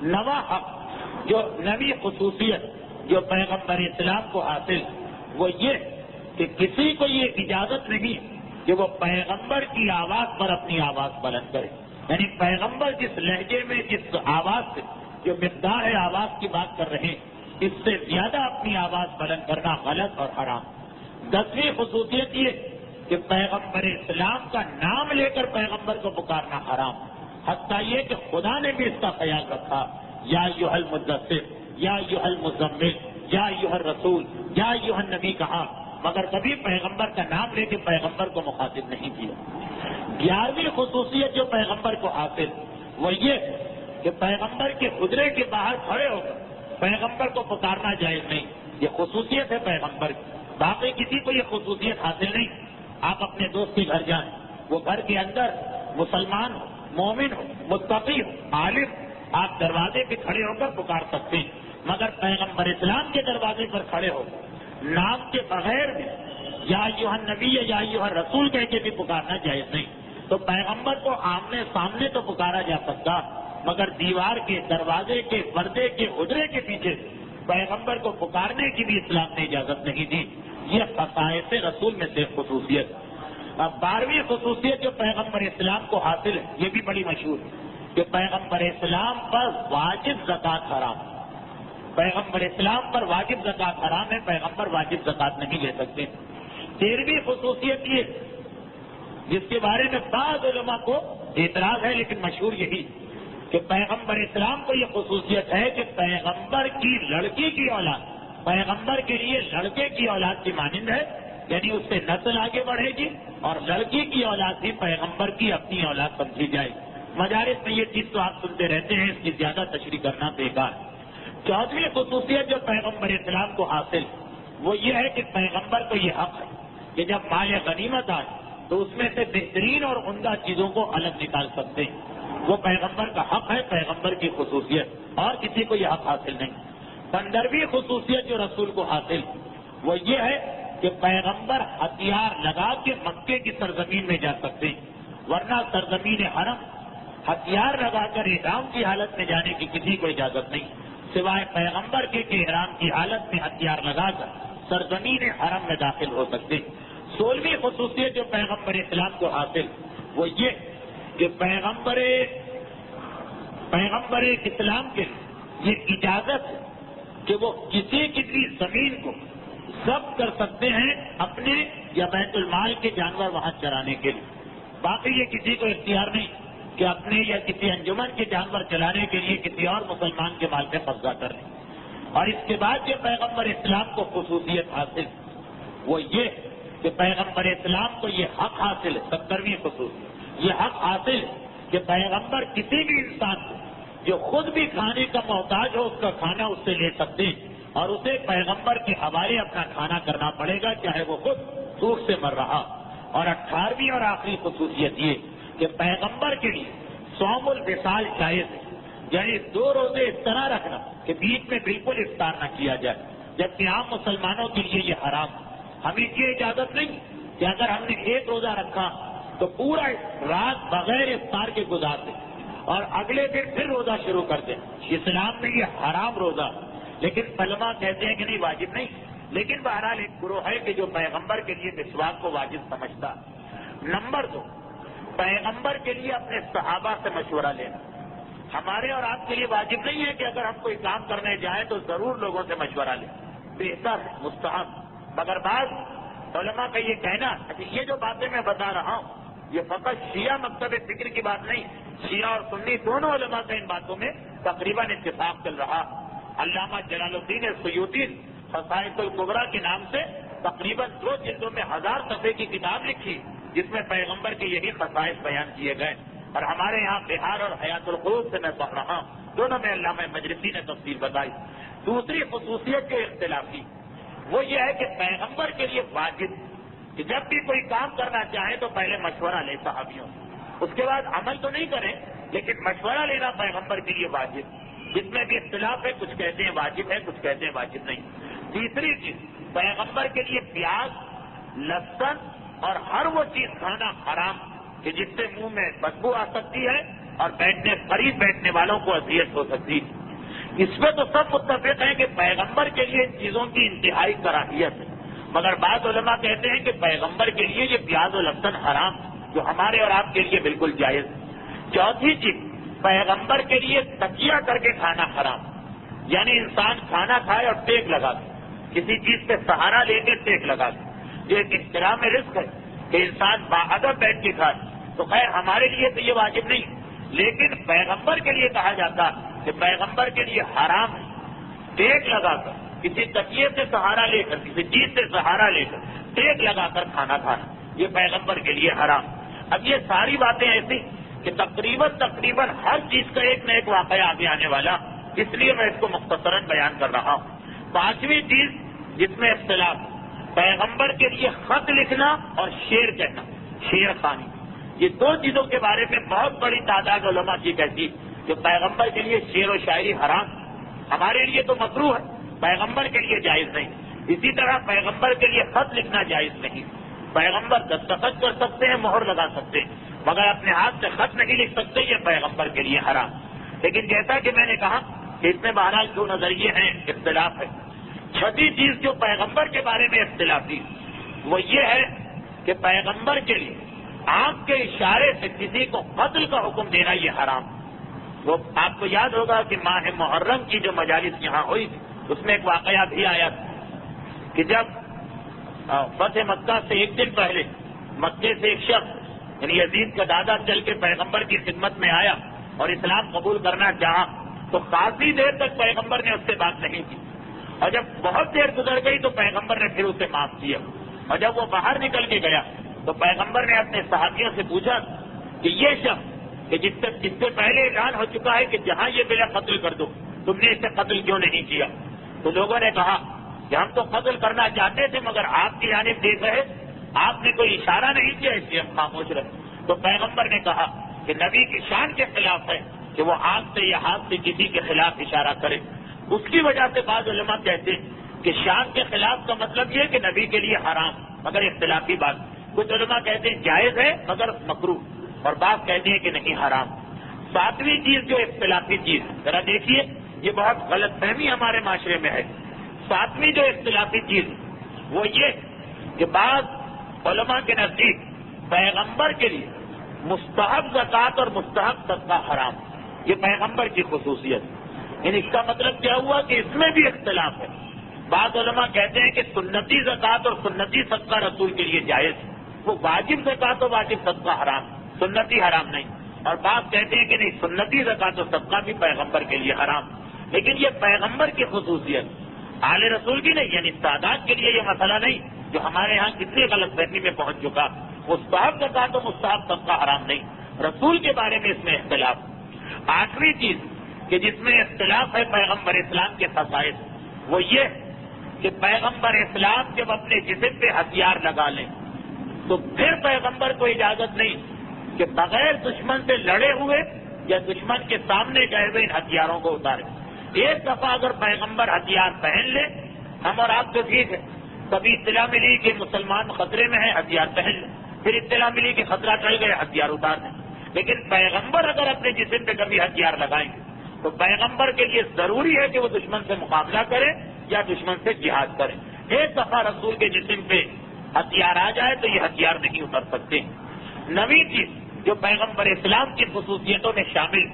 9واں حق جو نبی خصوصیت جو پیغمبر اسلام کو حاصل وہ یہ کہ کسی کو یہ اجازت نہیں کہ وہ پیغمبر کی آواز پر اپنی آواز بلند کرے، یعنی پیغمبر جس لہجے میں جس آواز سے جو مقدار ہے آواز کی بات کر رہے ہیں اس سے زیادہ اپنی آواز بلند کرنا غلط اور حرام۔ 10ویں خصوصیت یہ کہ پیغمبر اسلام کا نام لے کر پیغمبر کو پکارنا حرام، حتیٰ یہ کہ خدا نے بھی اس کا خیال رکھا، یا ایھا المدثر، یا ایھا المزمل، یا ایھا الرسول، یا ایھا النبی کہا، مگر کبھی پیغمبر کا نام لے کے پیغمبر کو مخاطب نہیں کیا۔ 11ویں خصوصیت جو پیغمبر کو حاصل وہ یہ کہ پیغمبر کے حجرے کے باہر کھڑے ہو کر پیغمبر کو پکارنا جائز نہیں، یہ خصوصیت ہے پیغمبر کی، باقی کسی کو یہ خصوصیت حاصل نہیں۔ آپ اپنے دوست کے گھر جائیں، وہ گھر کے اندر مسلمان ہو، مومن ہو، متقی ہو، عالم، آپ دروازے پہ کھڑے ہو کر پکار سکتے ہیں، مگر پیغمبر اسلام کے دروازے پر کھڑے ہو نام کے بغیر بھی یا ایھا النبی یا ایھا الرسول کہہ کے بھی پکارنا جائز نہیں۔ تو پیغمبر کو آمنے سامنے تو پکارا جا سکتا، مگر دیوار کے، دروازے کے، پردے کے، حجرے کے پیچھے پیغمبر کو پکارنے کی بھی اسلام نے اجازت نہیں دی۔ یہ خصائص رسول میں سے خصوصیت۔ اب 12ویں خصوصیت جو پیغمبر اسلام کو حاصل ہے یہ بھی بڑی مشہور ہے کہ پیغمبر اسلام پر واجب زکوٰۃ حرام، پیغمبر اسلام پر واجب زکوٰۃ حرام ہے، پیغمبر واجب زکوٰۃ نہیں لے سکتے۔ 13ویں خصوصیت یہ جس کے بارے میں بعض علماء کو اعتراض ہے لیکن مشہور یہی کہ پیغمبر اسلام کو یہ خصوصیت ہے کہ پیغمبر کی لڑکی کی اولاد پیغمبر کے لیے لڑکے کی اولاد کی مانند ہے، یعنی اس سے نسل آگے بڑھے گی اور لڑکی کی اولاد بھی پیغمبر کی اپنی اولاد سمجھی جائے گی۔ مجالس میں یہ چیز تو آپ سنتے رہتے ہیں، اس کی زیادہ تشریح کرنا بیکار۔ 14ویں خصوصیت جو پیغمبر اسلام کو حاصل وہ یہ ہے کہ پیغمبر کو یہ حق ہے کہ جب مال غنیمت آئے تو اس میں سے بہترین اور عمدہ چیزوں کو الگ نکال سکتے ہیں، وہ پیغمبر کا حق ہے، پیغمبر کی خصوصیت، اور کسی کو یہ حق حاصل نہیں۔ 15ویں خصوصیت جو رسول کو حاصل وہ یہ ہے کہ پیغمبر ہتھیار لگا کے مکے کی سرزمین میں جا سکتے ہیں، ورنہ سرزمین حرم ہتھیار لگا کر احرام کی حالت میں جانے کی کسی کو اجازت نہیں، سوائے پیغمبر کے کہ احرام کی حالت میں ہتھیار لگا کر سرزمین حرم میں داخل ہو سکتے ہیں۔ 16ویں خصوصیت جو پیغمبر اسلام کو حاصل وہ یہ کہ پیغمبر اسلام کے یہ اجازت ہے کہ وہ کسی کی بھی زمین کو ضبط کر سکتے ہیں اپنے یا بیت المال کے جانور وہاں چرانے کے لیے، باقی یہ کسی کو اختیار نہیں کہ اپنے یا کسی انجمن کے جانور چلانے کے لیے کسی اور مسلمان کے مال پہ قبضہ کر لیں۔ اور اس کے بعد جو پیغمبر اسلام کو خصوصیت حاصل وہ یہ کہ پیغمبر اسلام کو یہ حق حاصل ہے، 17ویں خصوصیت یہ حق حاصل ہے کہ پیغمبر کسی بھی انسان کو جو خود بھی کھانے کا محتاج ہو اس کا کھانا اس سے لے سکتے ہیں اور اسے پیغمبر کے حوالے اپنا کھانا کرنا پڑے گا چاہے وہ خود بھوک سے مر رہا۔ اور 18ویں اور آخری خصوصیت یہ کہ پیغمبر کے لیے صوم الوصال جائز ہے، یعنی 2 روزے اس طرح رکھنا کہ بیچ میں بالکل افطار نہ کیا جائے، جبکہ عام مسلمانوں کے لیے یہ حرام ہے۔ ہمیں یہ اجازت نہیں کہ اگر ہم نے 1 روزہ رکھا تو پورا رات بغیر افطار کے گزار دیں اور اگلے دن پھر روزہ شروع کر دیں، اسلام میں یہ حرام روزہ، لیکن علماء کہتے ہیں کہ نہیں واجب نہیں، لیکن بہرحال ایک گروہ ہے کہ جو پیغمبر کے لیے مسواک کو واجب سمجھتا۔ نمبر 2، پیغمبر کے لیے اپنے صحابہ سے مشورہ لینا، ہمارے اور آپ کے لیے واجب نہیں ہے کہ اگر ہم کوئی کام کرنے جائیں تو ضرور لوگوں سے مشورہ لیں، بہتر ہے، مستحب، مگر بعض علماء کا یہ کہنا کہ یہ جو باتیں میں بتا رہا ہوں یہ فقط شیعہ مکتب فکر کی بات نہیں، شیعہ اور سنی دونوں علماء کا ان باتوں میں تقریباً اتفاق چل رہا۔ علامہ جلال الدین سیوطی خصائص الکبریٰ کے نام سے تقریباً 2 جلدوں میں 1000 صفحے کی کتاب لکھی جس میں پیغمبر کے یہی خصائص بیان کیے گئے، اور ہمارے یہاں بہار اور حیات القلوب سے میں پڑھ رہا ہوں، دونوں میں علامہ مجلسی نے تفصیل بتائی۔ دوسری خصوصیت جو اختلافی وہ یہ ہے کہ پیغمبر کے لیے واجب کہ جب بھی کوئی کام کرنا چاہے تو پہلے مشورہ لے صحابیوں، اس کے بعد عمل تو نہیں کریں لیکن مشورہ لینا پیغمبر کے لیے واجب، جس میں بھی اختلاف ہے، کچھ کہتے ہیں واجب ہے، کچھ کہتے ہیں واجب نہیں۔ تیسری چیز، پیغمبر کے لیے پیاز، لہسن اور ہر وہ چیز کھانا حرام کہ جس سے منہ میں بدبو آ سکتی ہے اور قریب بیٹھنے والوں کو اذیت ہو سکتی ہے۔ اس پہ تو سب متفق ہیں کہ پیغمبر کے لیے ان چیزوں کی انتہائی کراہیت ہے، مگر بعض علماء کہتے ہیں کہ پیغمبر کے لیے یہ پیاز و لہسن حرام، جو ہمارے اور آپ کے لیے بالکل جائز ہے۔ چوتھی چیز، پیغمبر کے لیے تکیہ کر کے کھانا حرام، یعنی انسان کھانا کھائے اور ٹیک لگا دے، کسی چیز پہ سہارا لے کے ٹیک لگا دے، جو ایک احترام رزق ہے کہ انسان باادب بیٹھ کے کھائے، تو خیر ہمارے لیے تو یہ واجب نہیں، لیکن پیغمبر کے لیے کہا جاتا کہ پیغمبر کے لیے حرام ہے ٹیک لگا کر، کسی تکیے سے سہارا لے کر، کسی چیز سے سہارا لے کر ٹیک لگا کر کھانا کھانا، یہ پیغمبر کے لیے حرام۔ اب یہ ساری باتیں ایسی کہ تقریباً ہر چیز کا ایک نہ ایک واقعہ آگے آنے والا، اس لیے میں اس کو مختصراً بیان کر رہا ہوں۔ پانچویں چیز جس میں اختلاف، پیغمبر کے لیے خط لکھنا اور شعر کہنا، شعر خوانی، یہ دو چیزوں کے بارے میں بہت بڑی تعداد علماء کی کہتی کہ پیغمبر کے لیے شعر و شاعری حرام، ہمارے لیے تو مکروہ ہے، پیغمبر کے لیے جائز نہیں۔ اسی طرح پیغمبر کے لیے خط لکھنا جائز نہیں، پیغمبر دستخط کر سکتے ہیں، مہر لگا سکتے ہیں، مگر اپنے ہاتھ سے خط نہیں لکھ سکتے، یہ پیغمبر کے لیے حرام۔ لیکن جیسا کہ میں نے کہا کہ اس میں بہرحال جو نظریے ہیں اختلاف ہے۔ چھٹی چیز جو پیغمبر کے بارے میں اختلافی وہ یہ ہے کہ پیغمبر کے لیے آنکھ کے اشارے سے کسی کو قتل کا حکم دینا یہ حرام۔ وہ آپ کو یاد ہوگا کہ ماہ محرم کی جو مجالس یہاں ہوئی اس میں ایک واقعہ بھی آیا تھا کہ جب فتح مکہ سے ایک دن پہلے مکے سے ایک شخص یعنی یزید کا دادا چل کے پیغمبر کی خدمت میں آیا اور اسلام قبول کرنا چاہا، تو کافی دیر تک پیغمبر نے اس سے بات نہیں کی، اور جب بہت دیر گزر گئی تو پیغمبر نے پھر اسے معاف کیا، اور جب وہ باہر نکل کے گیا تو پیغمبر نے اپنے صحابیوں سے پوچھا کہ یہ شخص کہ جس سے پہلے اعلان ہو چکا ہے کہ جہاں یہ بلا قتل کر دو، تم نے اسے قتل کیوں نہیں کیا؟ تو لوگوں نے کہا کہ ہم تو قتل کرنا چاہتے تھے مگر آپ کی جانب دیکھ رہے، آپ نے کوئی اشارہ نہیں کیا اس لیے ہم خاموش رہے۔ تو پیغمبر نے کہا کہ نبی کی شان کے خلاف ہے کہ وہ آنکھ سے یا ہاتھ سے کسی کے خلاف اشارہ کرے۔ اس کی وجہ سے بعض علماء کہتے ہیں کہ شان کے خلاف کا مطلب یہ کہ نبی کے لیے حرام، مگر اختلافی بات، کچھ علماء کہتے ہیں جائز ہے مگر مکروہ، اور بعض کہتے ہیں کہ نہیں حرام۔ ساتویں چیز جو اختلافی چیز، ذرا دیکھیے یہ بہت غلط فہمی ہمارے معاشرے میں ہے۔ ساتویں جو اختلافی چیز وہ یہ کہ بعض علماء کے نزدیک پیغمبر کے لیے مستحب زکوٰۃ اور مستحب صدقہ حرام، یہ پیغمبر کی خصوصیت، یعنی اس کا مطلب کیا ہوا کہ اس میں بھی اختلاف ہے۔ بعض علماء کہتے ہیں کہ سنتی زکوٰۃ اور سنتی صدقہ رسول کے لیے جائز، وہ واجب زکوٰۃ اور واجب صدقہ حرام، سنتی حرام نہیں، اور بعض کہتے ہیں کہ نہیں سنتی زکوٰۃ و صدقہ بھی پیغمبر کے لیے حرام۔ لیکن یہ پیغمبر کی خصوصیت، آل رسول کی نہیں، یعنی سادات کے لیے یہ مسئلہ نہیں جو ہمارے ہاں کتنی غلط فہمی میں پہنچ چکا۔ مستحب زکوٰۃ و مستحب صدقہ حرام نہیں، رسول کے بارے میں اس میں اختلاف۔ آخری چیز کہ جس میں اختلاف ہے پیغمبر اسلام کے خصائص، وہ یہ کہ پیغمبر اسلام جب اپنے جسم پہ ہتھیار لگا لیں تو پھر پیغمبر کو اجازت نہیں کہ بغیر دشمن سے لڑے ہوئے یا دشمن کے سامنے گئے ہوئے ان ہتھیاروں کو اتارے۔ ایک دفعہ اگر پیغمبر ہتھیار پہن لے، ہم اور آپ تو ٹھیک ہے، کبھی اطلاع ملی کہ مسلمان خطرے میں ہے، ہتھیار پہن لے، پھر اطلاع ملی کہ خطرہ ٹل گئے، ہتھیار اتار دیں۔ لیکن پیغمبر اگر اپنے جسم پہ کبھی ہتھیار لگائیں گے تو پیغمبر کے لیے ضروری ہے کہ وہ دشمن سے مقابلہ کرے یا دشمن سے جہاد کرے۔ ایک دفعہ رسول کے جسم پہ ہتھیار آ جائے تو یہ ہتھیار نہیں اتر سکتے۔ نویں چیز جو پیغمبر اسلام کی خصوصیتوں میں شامل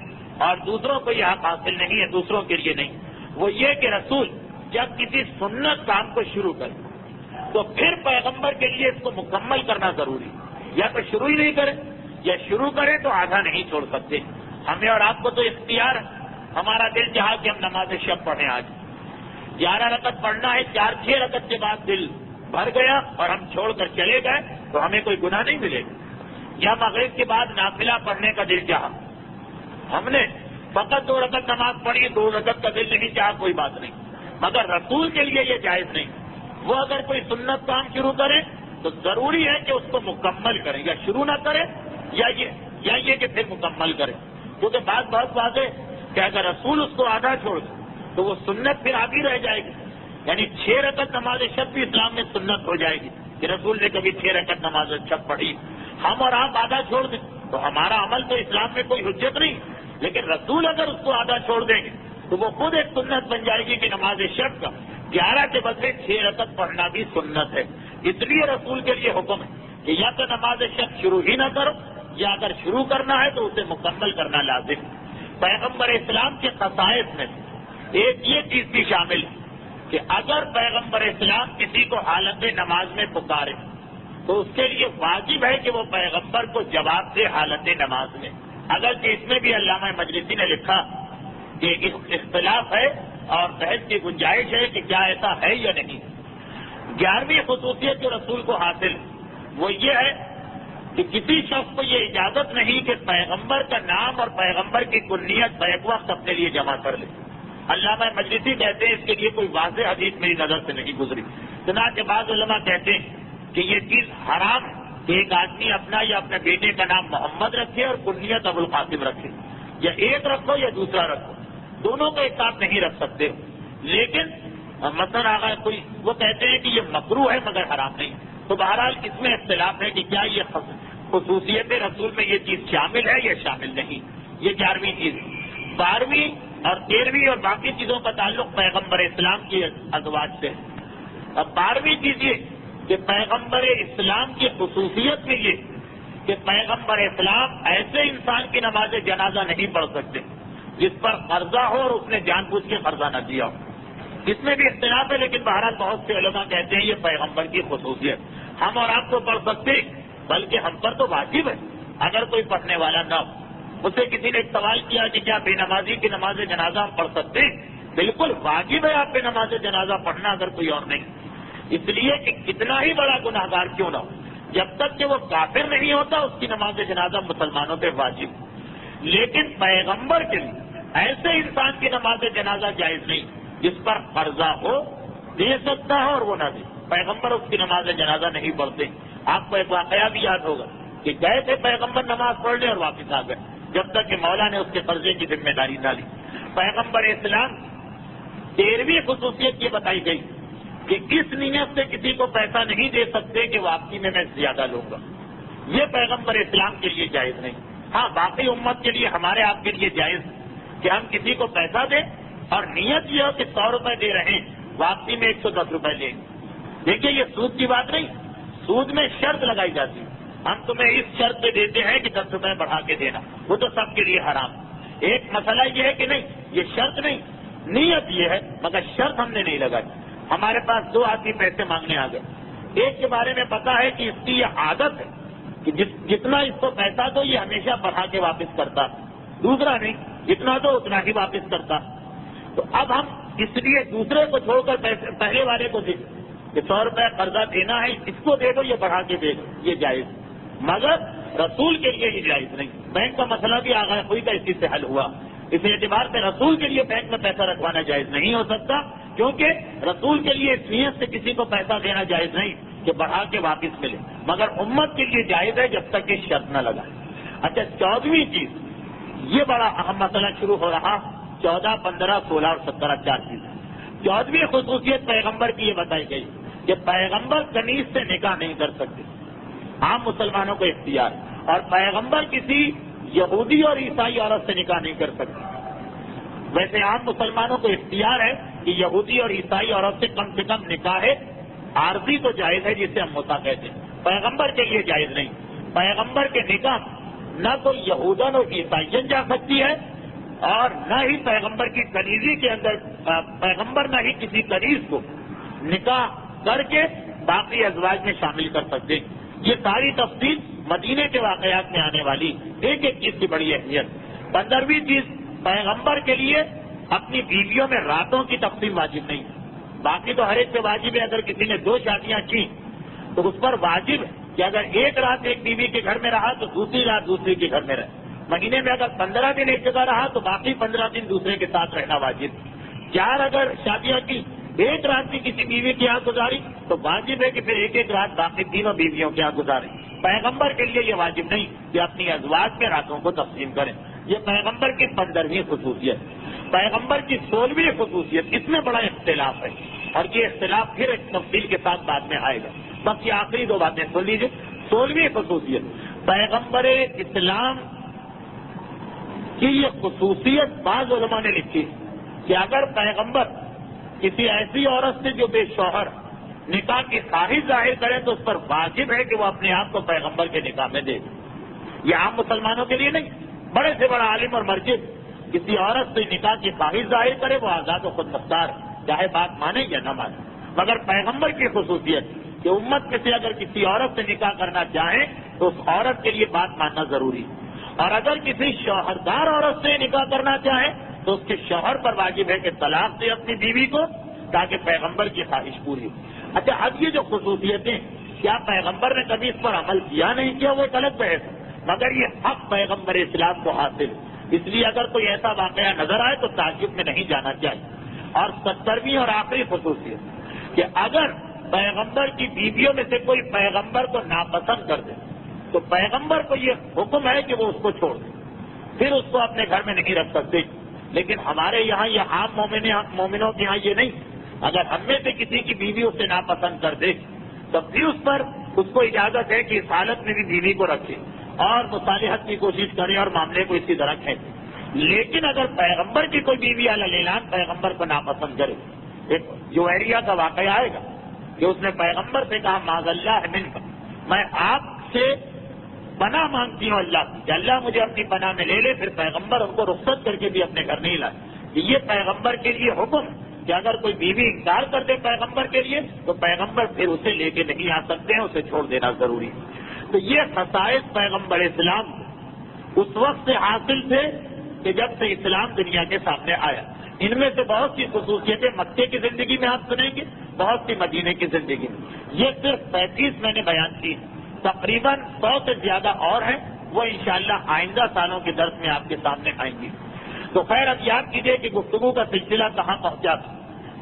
اور دوسروں کو یہ حق حاصل نہیں ہے، دوسروں کے لیے نہیں، وہ یہ کہ رسول جب کسی سنت کام کو شروع کرے تو پھر پیغمبر کے لیے اس کو مکمل کرنا ضروری، یا تو شروع ہی نہیں کرے یا شروع کرے تو آدھا نہیں چھوڑ سکتے۔ ہمیں اور آپ کو تو اختیار ہے، ہمارا دل چاہا کہ ہم نماز شب پڑھیں، آج 11 رکعت پڑھنا ہے، 4-6 رکعت کے بعد دل بھر گیا اور ہم چھوڑ کر چلے گئے تو ہمیں کوئی گناہ نہیں ملے گا۔ یا مغرب کے بعد نافلہ پڑھنے کا دل چاہا، ہم نے فقط 2 رکعت نماز پڑھی، 2 رکعت کا دل نہیں چاہا، کوئی بات نہیں، مگر رسول کے لیے یہ جائز نہیں۔ وہ اگر کوئی سنت کام شروع کرے تو ضروری ہے کہ اس کو مکمل کرے، یا شروع نہ کرے یا یہ کہ پھر مکمل کرے، کیونکہ بات بہت واضح کہ اگر رسول اس کو آدھا چھوڑ دے تو وہ سنت پھر آگے رہ جائے گی، یعنی 6 رکعت نماز شب بھی اسلام میں سنت ہو جائے گی کہ رسول نے کبھی 6 رکعت نماز شب پڑھی۔ ہم اور آپ آدھا چھوڑ دیں تو ہمارا عمل تو اسلام میں کوئی حجت نہیں، لیکن رسول اگر اس کو آدھا چھوڑ دیں گے تو وہ خود ایک سنت بن جائے گی کہ نماز شب کا 11 کے بدلے 6 رکعت پڑھنا بھی سنت ہے. اس لیے رسول کے لیے حکم ہے کہ یا تو نماز شب شروع ہی نہ کرو، یا اگر شروع کرنا ہے تو اسے مکمل کرنا لازم. پیغمبر اسلام کے خصائص میں ایک یہ چیز بھی شامل ہے کہ اگر پیغمبر اسلام کسی کو حالت نماز میں پکارے تو اس کے لیے واجب ہے کہ وہ پیغمبر کو جواب دے حالت نماز میں. اگرچہ اس میں بھی علامہ مجلسی نے لکھا کہ اختلاف ہے اور بحث کی گنجائش ہے کہ کیا ایسا ہے یا نہیں. 11ویں خصوصیت جو رسول کو حاصل وہ یہ ہے کہ کسی شخص کو یہ اجازت نہیں کہ پیغمبر کا نام اور پیغمبر کی کنیت بیک وقت اپنے لیے جمع کر لے. علامہ مجلسی کہتے ہیں اس کے لیے کوئی واضح حدیث میری نظر سے نہیں گزری. چنانچہ بعض علماء کہتے ہیں کہ یہ چیز حرام کہ ایک آدمی اپنا یا اپنے بیٹے کا نام محمد رکھے اور کنیت ابو القاسم رکھے، یا ایک رکھو یا دوسرا رکھو، دونوں کو ایک ساتھ نہیں رکھ سکتے. لیکن مثلا اگر کوئی وہ کہتے ہیں کہ یہ مکروہ ہے مگر حرام نہیں. تو بہرحال اس میں اختلاف ہے کہ کیا یہ خصوصیت رسول میں یہ چیز شامل ہے یا شامل نہیں. یہ 11ویں چیز. 12ویں اور 13ویں اور باقی چیزوں کا تعلق پیغمبر اسلام کی ازواج سے ہے. اب 12ویں چیز یہ کہ پیغمبر اسلام کی خصوصیت میں یہ کہ پیغمبر اسلام ایسے انسان کی نماز جنازہ نہیں پڑھ سکتے جس پر قرضہ ہو اور اس نے جان بوجھ کے قرضہ نہ دیا ہو. اس میں بھی اختلاف ہے لیکن بہرحال بہت سے علماء کہتے ہیں یہ پیغمبر کی خصوصیت. ہم اور آپ کو پڑھ سکتے بلکہ ہم پر تو واجب ہے اگر کوئی پڑھنے والا نہ ہو. مجھ سے کسی نے ایک سوال کیا کہ کیا بے نمازی کی نماز جنازہ ہم پڑھ سکتے ہیں؟ بالکل واجب ہے آپ پہ نماز جنازہ پڑھنا اگر کوئی اور نہیں. اس لیے کہ کتنا ہی بڑا گناہ گار کیوں نہ ہو، جب تک کہ وہ کافر نہیں ہوتا اس کی نماز جنازہ مسلمانوں پہ واجب. لیکن پیغمبر کے لیے ایسے انسان کی نماز جنازہ جائز نہیں جس پر قرضہ ہو، دے سکتا ہے اور وہ نہ دے. پیغمبر اس کی نماز جنازہ نہیں پڑھتے. آپ کو ایک واقعہ بھی یاد ہوگا کہ گئے تھے پیغمبر نماز پڑھنے اور واپس آ گئے جب تک کہ مولا نے اس کے قرضے کی ذمہ داری نہ لی. پیغمبر اسلام 13ویں خصوصیت یہ بتائی گئی کہ اس نیت سے کسی کو پیسہ نہیں دے سکتے کہ واپسی میں زیادہ لوں گا. یہ پیغمبر اسلام کے لیے جائز نہیں. ہاں باقی امت کے لیے ہمارے آپ کے لیے جائز کہ ہم کسی کو پیسہ دیں اور نیت یہ ہو کہ 100 روپے دے رہے ہیں واپسی میں 110 روپے لیں. دیکھیے یہ سود کی بات نہیں، سود میں شرط لگائی جاتی ہے. ہم تمہیں اس شرط پہ دیتے ہیں کہ 10 روپے بڑھا کے دینا، وہ تو سب کے لیے حرام. ایک مسئلہ یہ ہے کہ نہیں یہ شرط نہیں، نیت یہ ہے مگر شرط ہم نے نہیں لگائی. ہمارے پاس 2 آدمی پیسے مانگنے آ گئے. ایک کے بارے میں پتا ہے کہ اس کی یہ عادت ہے کہ جتنا اس کو پیسہ دو یہ ہمیشہ بڑھا کے واپس کرتا، دوسرا نہیں، جتنا دو اتنا ہی واپس کرتا. تو اب ہم اس لیے دوسرے کو چھوڑ کر پہلے والے کو دے کہ 100 روپے قرضہ دینا ہے اس کو دے دو، یہ بڑھا کے دے دو، یہ جائز. مگر رسول کے لیے یہ جائز نہیں. بینک کا مسئلہ بھی آغاز ہوئی کا اسی سے حل ہوا. اس اعتبار سے رسول کے لیے بینک میں پیسہ رکھوانا جائز نہیں ہو سکتا کیونکہ رسول کے لیے اس نیت سے کسی کو پیسہ دینا جائز نہیں کہ بڑھا کے واپس ملے. مگر امت کے لیے جائز ہے جب تک کہ شرط نہ لگائے. اچھا 14ویں چیز، یہ بڑا اہم مسئلہ شروع ہو رہا. 14, 15, 16 اور 17 4 چیزیں. 14ویں خصوصیت پیغمبر کی یہ بتائی گئی کہ پیغمبر کنیز سے نکاح نہیں کر سکتے. عام مسلمانوں کو اختیار، اور پیغمبر کسی یہودی اور عیسائی عورت سے نکاح نہیں کر سکتے. ویسے عام مسلمانوں کو اختیار ہے کہ یہودی اور عیسائی عورت سے کم نکاح ہے عارضی تو جائز ہے جسے ہم متا کہتے ہیں. پیغمبر کے لیے جائز نہیں. پیغمبر کے نکاح نہ تو یہودن اور عیسائین جا سکتی ہے اور نہ ہی پیغمبر کی کنیزی کے اندر پیغمبر نہ ہی کسی کنیز کو نکاح کر کے باقی ازواج میں شامل کر سکتے. یہ ساری تفصیل مدینے کے واقعات میں آنے والی ایک ایک چیز کی بڑی اہمیت. 15ویں چیز، پیغمبر کے لیے اپنی بیویوں میں راتوں کی تقسیم واجب نہیں. باقی تو ہر ایک پہ واجب ہے. اگر کسی نے 2 شادیاں کی تو اس پر واجب ہے کہ اگر ایک رات ایک بیوی کے گھر میں رہا تو دوسری رات دوسری کے گھر میں رہے. مہینے میں اگر 15 دن ایک جگہ رہا تو باقی 15 دن دوسرے کے ساتھ رہنا واجب. 4 اگر شادیاں کی، ایک رات بھی کسی بیوی کے یہاں گزاری تو واجب ہے کہ پھر ایک رات باقی تینوں بیویوں کے یہاں گزاریں. پیغمبر کے لیے یہ واجب نہیں کہ اپنی ازواج میں راتوں کو تقسیم کریں. یہ پیغمبر کی 15ویں خصوصیت. پیغمبر کی 16ویں خصوصیت، اس میں بڑا اختلاف ہے اور یہ اختلاف پھر ایک تفصیل کے ساتھ بعد میں آئے گا. بس یہ آخری 2 باتیں سن لیجیے. 16ویں خصوصیت، پیغمبر اسلام کی یہ خصوصیت بعض علماء نے لکھی کہ اگر پیغمبر کسی ایسی عورت سے جو بے شوہر نکاح کی خواہش ظاہر کرے تو اس پر واجب ہے کہ وہ اپنے آپ کو پیغمبر کے نکاح میں دے دے. یہ عام مسلمانوں کے لیے نہیں، بڑے سے بڑا عالم اور مرجع کسی عورت سے نکاح کی خواہش ظاہر کرے وہ آزاد و خود مختار، چاہے بات مانے یا نہ مانے. مگر پیغمبر کی خصوصیت کہ امت میں سے اگر کسی عورت سے نکاح کرنا چاہیں تو اس عورت کے لیے بات ماننا ضروری ہے، اور اگر کسی شوہردار عورت سے نکاح کرنا چاہے تو اس کے شوہر پر واجب ہے کہ طلاق دے اپنی بیوی کو تاکہ پیغمبر کی خواہش پوری ہو. اچھا، اب یہ جو خصوصیتیں کیا پیغمبر نے کبھی اس پر عمل کیا نہیں کیا وہ ایک الگ بحث ہے، مگر یہ حق پیغمبر اسلام کو حاصل، اس لیے اگر کوئی ایسا واقعہ نظر آئے تو تعجب میں نہیں جانا چاہیے. اور 70ویں اور آخری خصوصیت کہ اگر پیغمبر کی بیویوں میں سے کوئی پیغمبر کو ناپسند کر دے تو پیغمبر کو یہ حکم ہے کہ وہ اس کو چھوڑ دے، پھر اس کو اپنے گھر میں نہیں رکھ سکتے. لیکن ہمارے یہاں یہ عام مومنوں کے یہاں یہ نہیں. اگر ہم میں سے کسی کی بیوی اسے ناپسند کر دے تو پھر اس پر اس کو اجازت ہے کہ اس حالت میں بھی بیوی کو رکھے اور مصالحت کی کوشش کرے اور معاملے کو اسی طرح کھینچے. لیکن اگر پیغمبر کی کوئی بیوی علی اعلان پیغمبر کو ناپسند کرے، ایک جویریہ کا واقعہ آئے گا کہ اس نے پیغمبر سے کہا معاذ اللہ منک، میں آپ سے پناہ مانگتی ہوں اللہ کی کہ اللہ مجھے اپنی پناہ میں لے لے. پھر پیغمبر ان کو رخصت کر کے بھی اپنے گھر نہیں لائے. یہ پیغمبر کے لیے حکم کہ اگر کوئی بیوی انکار کر دے پیغمبر کے لیے تو پیغمبر پھر اسے لے کے نہیں آ سکتے ہیں، اسے چھوڑ دینا ضروری ہے. تو یہ خصائص پیغمبر اسلام کو اس وقت سے حاصل تھے کہ جب سے اسلام دنیا کے سامنے آیا. ان میں سے بہت سی خصوصیتیں مکے کی زندگی میں آپ سنیں گے، بہت سی مدینے کی زندگی میں. یہ صرف 35 میں نے بیان کی، تقریباً 100 سے زیادہ اور ہیں، وہ انشاءاللہ آئندہ سالوں کے درس میں آپ کے سامنے آئیں گی. تو خیر اب یاد کیجئے کہ گفتگو کا سلسلہ کہاں پہنچا تھا.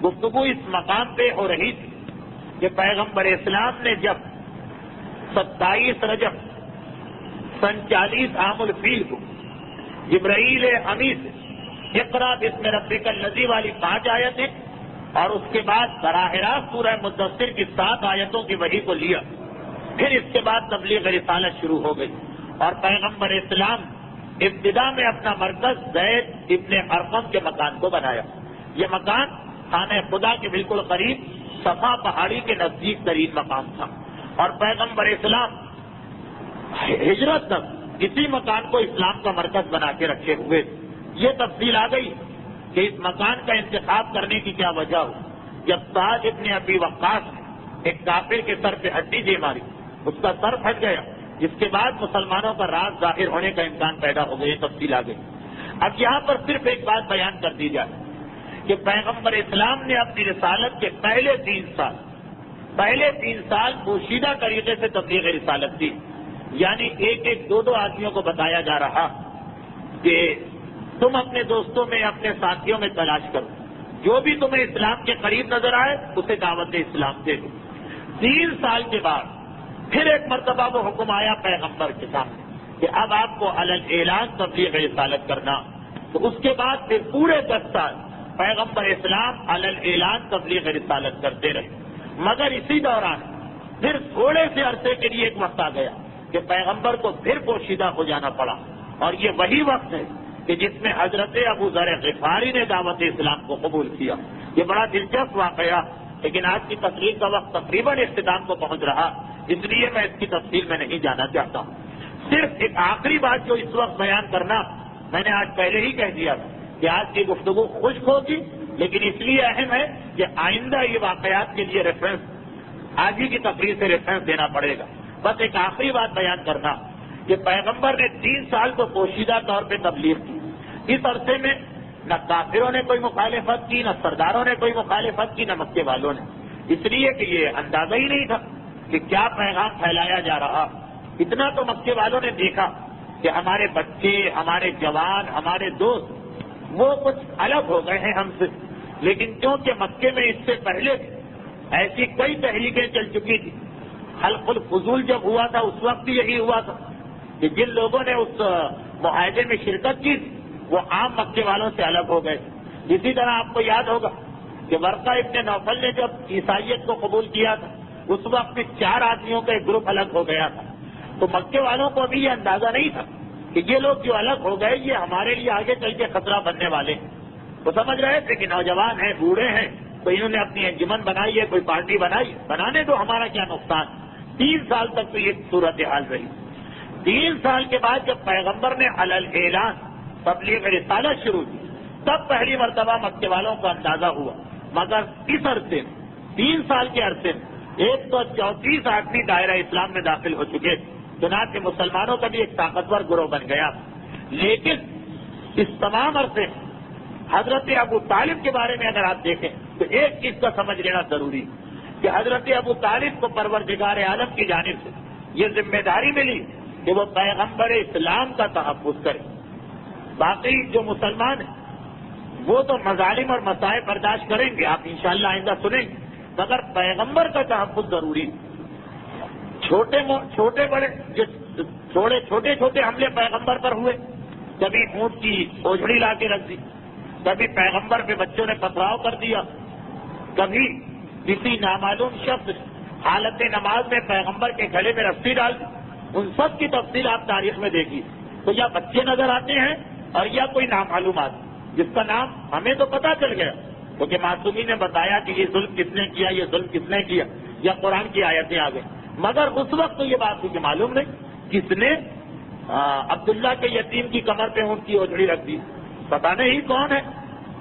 گفتگو اس مقام پہ ہو رہی تھی کہ پیغمبر اسلام نے جب 27 رجب سن 40 عام الفیل کو جبرائیل امی سے اقرا بسم ربک الذی والی 5 آیتیں اور اس کے بعد براہ راست سورہ مدثر کی 7 آیتوں کی وحی کو لیا، پھر اس کے بعد تبلیغ رسالت شروع ہو گئی اور پیغمبر اسلام ابتدا میں اپنا مرکز زید ابن ارقم کے مکان کو بنایا. یہ مکان خانہ خدا کے بالکل قریب صفا پہاڑی کے نزدیک ترین مقام تھا اور پیغمبر اسلام ہجرت تک اسی مکان کو اسلام کا مرکز بنا کے رکھے ہوئے. یہ تفصیل آ گئی کہ اس مکان کا انتخاب کرنے کی کیا وجہ ہو. جب سعد ابن ابی وقاص نے ایک کافر کے سر پہ ہڈی دے ماری، اس کا سر پھٹ گیا، جس کے بعد مسلمانوں کا راز ظاہر ہونے کا امکان پیدا ہو گئی. تفصیل آ گئی. اب یہاں پر صرف ایک بات بیان کر دی جائے کہ پیغمبر اسلام نے اپنی رسالت کے پہلے 3 سال پوشیدہ طریقے سے تبلیغ رسالت دی. یعنی ایک 2 آدمیوں کو بتایا جا رہا کہ تم اپنے دوستوں میں اپنے ساتھیوں میں تلاش کرو، جو بھی تمہیں اسلام کے قریب نظر آئے اسے دعوت اسلام دے دو. 3 سال کے بعد پھر ایک مرتبہ وہ حکم آیا پیغمبر کے سامنے کہ اب آپ کو علی الاعلان تبلیغ رسالت کرنا. تو اس کے بعد پھر پورے 10 سال پیغمبر اسلام علی الاعلان تبلیغ رسالت کرتے رہے. مگر اسی دوران پھر تھوڑے سے عرصے کے لیے ایک وقت آ گیا کہ پیغمبر کو پھر پوشیدہ ہو جانا پڑا، اور یہ وہی وقت ہے کہ جس میں حضرت ابو ذر غفاری نے دعوت اسلام کو قبول کیا. یہ بڑا دلچسپ واقعہ، لیکن آج کی تقریر کا وقت تقریباً اختتام کو پہنچ رہا، اس لیے میں اس کی تفصیل میں نہیں جانا چاہتا ہوں. صرف ایک آخری بات جو اس وقت بیان کرنا میں نے آج پہلے ہی کہہ دیا تھا کہ آج کی گفتگو خشک ہوگی، لیکن اس لیے اہم ہے کہ آئندہ یہ واقعات کے لیے ریفرنس آج ہی کی تقریر سے ریفرنس دینا پڑے گا. بس ایک آخری بات بیان کرنا کہ پیغمبر نے 3 سال کو پوشیدہ طور پہ تبلیغ کی. اس عرصے میں نہ کافروں نے کوئی مخالفت کی، نہ سرداروں نے کوئی مخالفت کی، نہ مکے والوں نے، اس لیے کہ یہ اندازہ ہی نہیں تھا کہ کیا پیغام پھیلایا جا رہا. اتنا تو مکے والوں نے دیکھا کہ ہمارے بچے، ہمارے جوان، ہمارے دوست وہ کچھ الگ ہو گئے ہیں ہم سے، لیکن کیونکہ مکے میں اس سے پہلے ایسی کئی تحریکیں چل چکی تھی. حلق الفضول جب ہوا تھا اس وقت بھی یہی ہوا تھا کہ جن لوگوں نے اس معاہدے میں شرکت کی تھی وہ عام مکے والوں سے الگ ہو گئے. اسی طرح آپ کو یاد ہوگا کہ ورقہ ابن نوفل نے جب عیسائیت کو قبول کیا تھا اس وقت میں 4 آدمیوں کا ایک گروپ الگ ہو گیا تھا. تو مکے والوں کو ابھی یہ اندازہ نہیں تھا کہ یہ لوگ جو الگ ہو گئے یہ ہمارے لیے آگے چل کے خطرہ بننے والے ہیں. وہ سمجھ رہے تھے کہ نوجوان ہیں، بوڑھے ہیں، تو انہوں نے اپنی انجمن بنائی ہے، کوئی پارٹی بنائی، بنانے تو ہمارا کیا نقصان۔ 3 سال تک تو یہ صورتحال رہی۔ 3 سال کے بعد جب پیغمبر نے علی الاعلان تبلیغ رسالت شروع کی، تب پہلی مرتبہ مکے والوں کو اندازہ ہوا۔ مگر اس عرصے میں 3 سال کے عرصے میں 134 آدمی دائرہ اسلام میں داخل ہو چکے، چنانچہ مسلمانوں کا بھی ایک طاقتور گروہ بن گیا۔ لیکن اس تمام عرصے میں حضرت ابو طالب کے بارے میں اگر آپ دیکھیں تو ایک چیز کا سمجھ لینا ضروری کہ حضرت ابو طالب کو پروردگار عالم کی جانب سے یہ ذمہ داری ملی کہ وہ پیغمبر اسلام کا تحفظ کرے۔ باقی جو مسلمان ہیں وہ تو مظالم اور مسائل برداشت کریں گے، آپ انشاءاللہ آئندہ سنیں گے، مگر پیغمبر کا تحفظ ضروری ہے۔ چھوٹے چھوٹے حملے پیغمبر پر ہوئے، کبھی اونٹ کی اوجھڑی لا کے رکھ دی، کبھی پیغمبر پہ بچوں نے پتھراؤ کر دیا، کبھی کسی نامعلوم شخص حالت نماز میں پیغمبر کے گلے میں رسی ڈال دی۔ ان سب کی تفصیل آپ تاریخ میں دیکھیے تو یا بچے نظر آتے ہیں اور یا کوئی نامعلوم آدمی جس کا نام ہمیں تو پتا چل گیا کیونکہ معصومی نے بتایا کہ یہ ظلم کس نے کیا، یہ ظلم کس نے کیا، یا قرآن کی آیتیں آ گئی، مگر اس وقت تو یہ بات تھی کہ معلوم نہیں کس نے عبداللہ کے یتیم کی کمر پہ اونٹ کی اوجھڑی رکھ دی، پتا نہیں کون ہے۔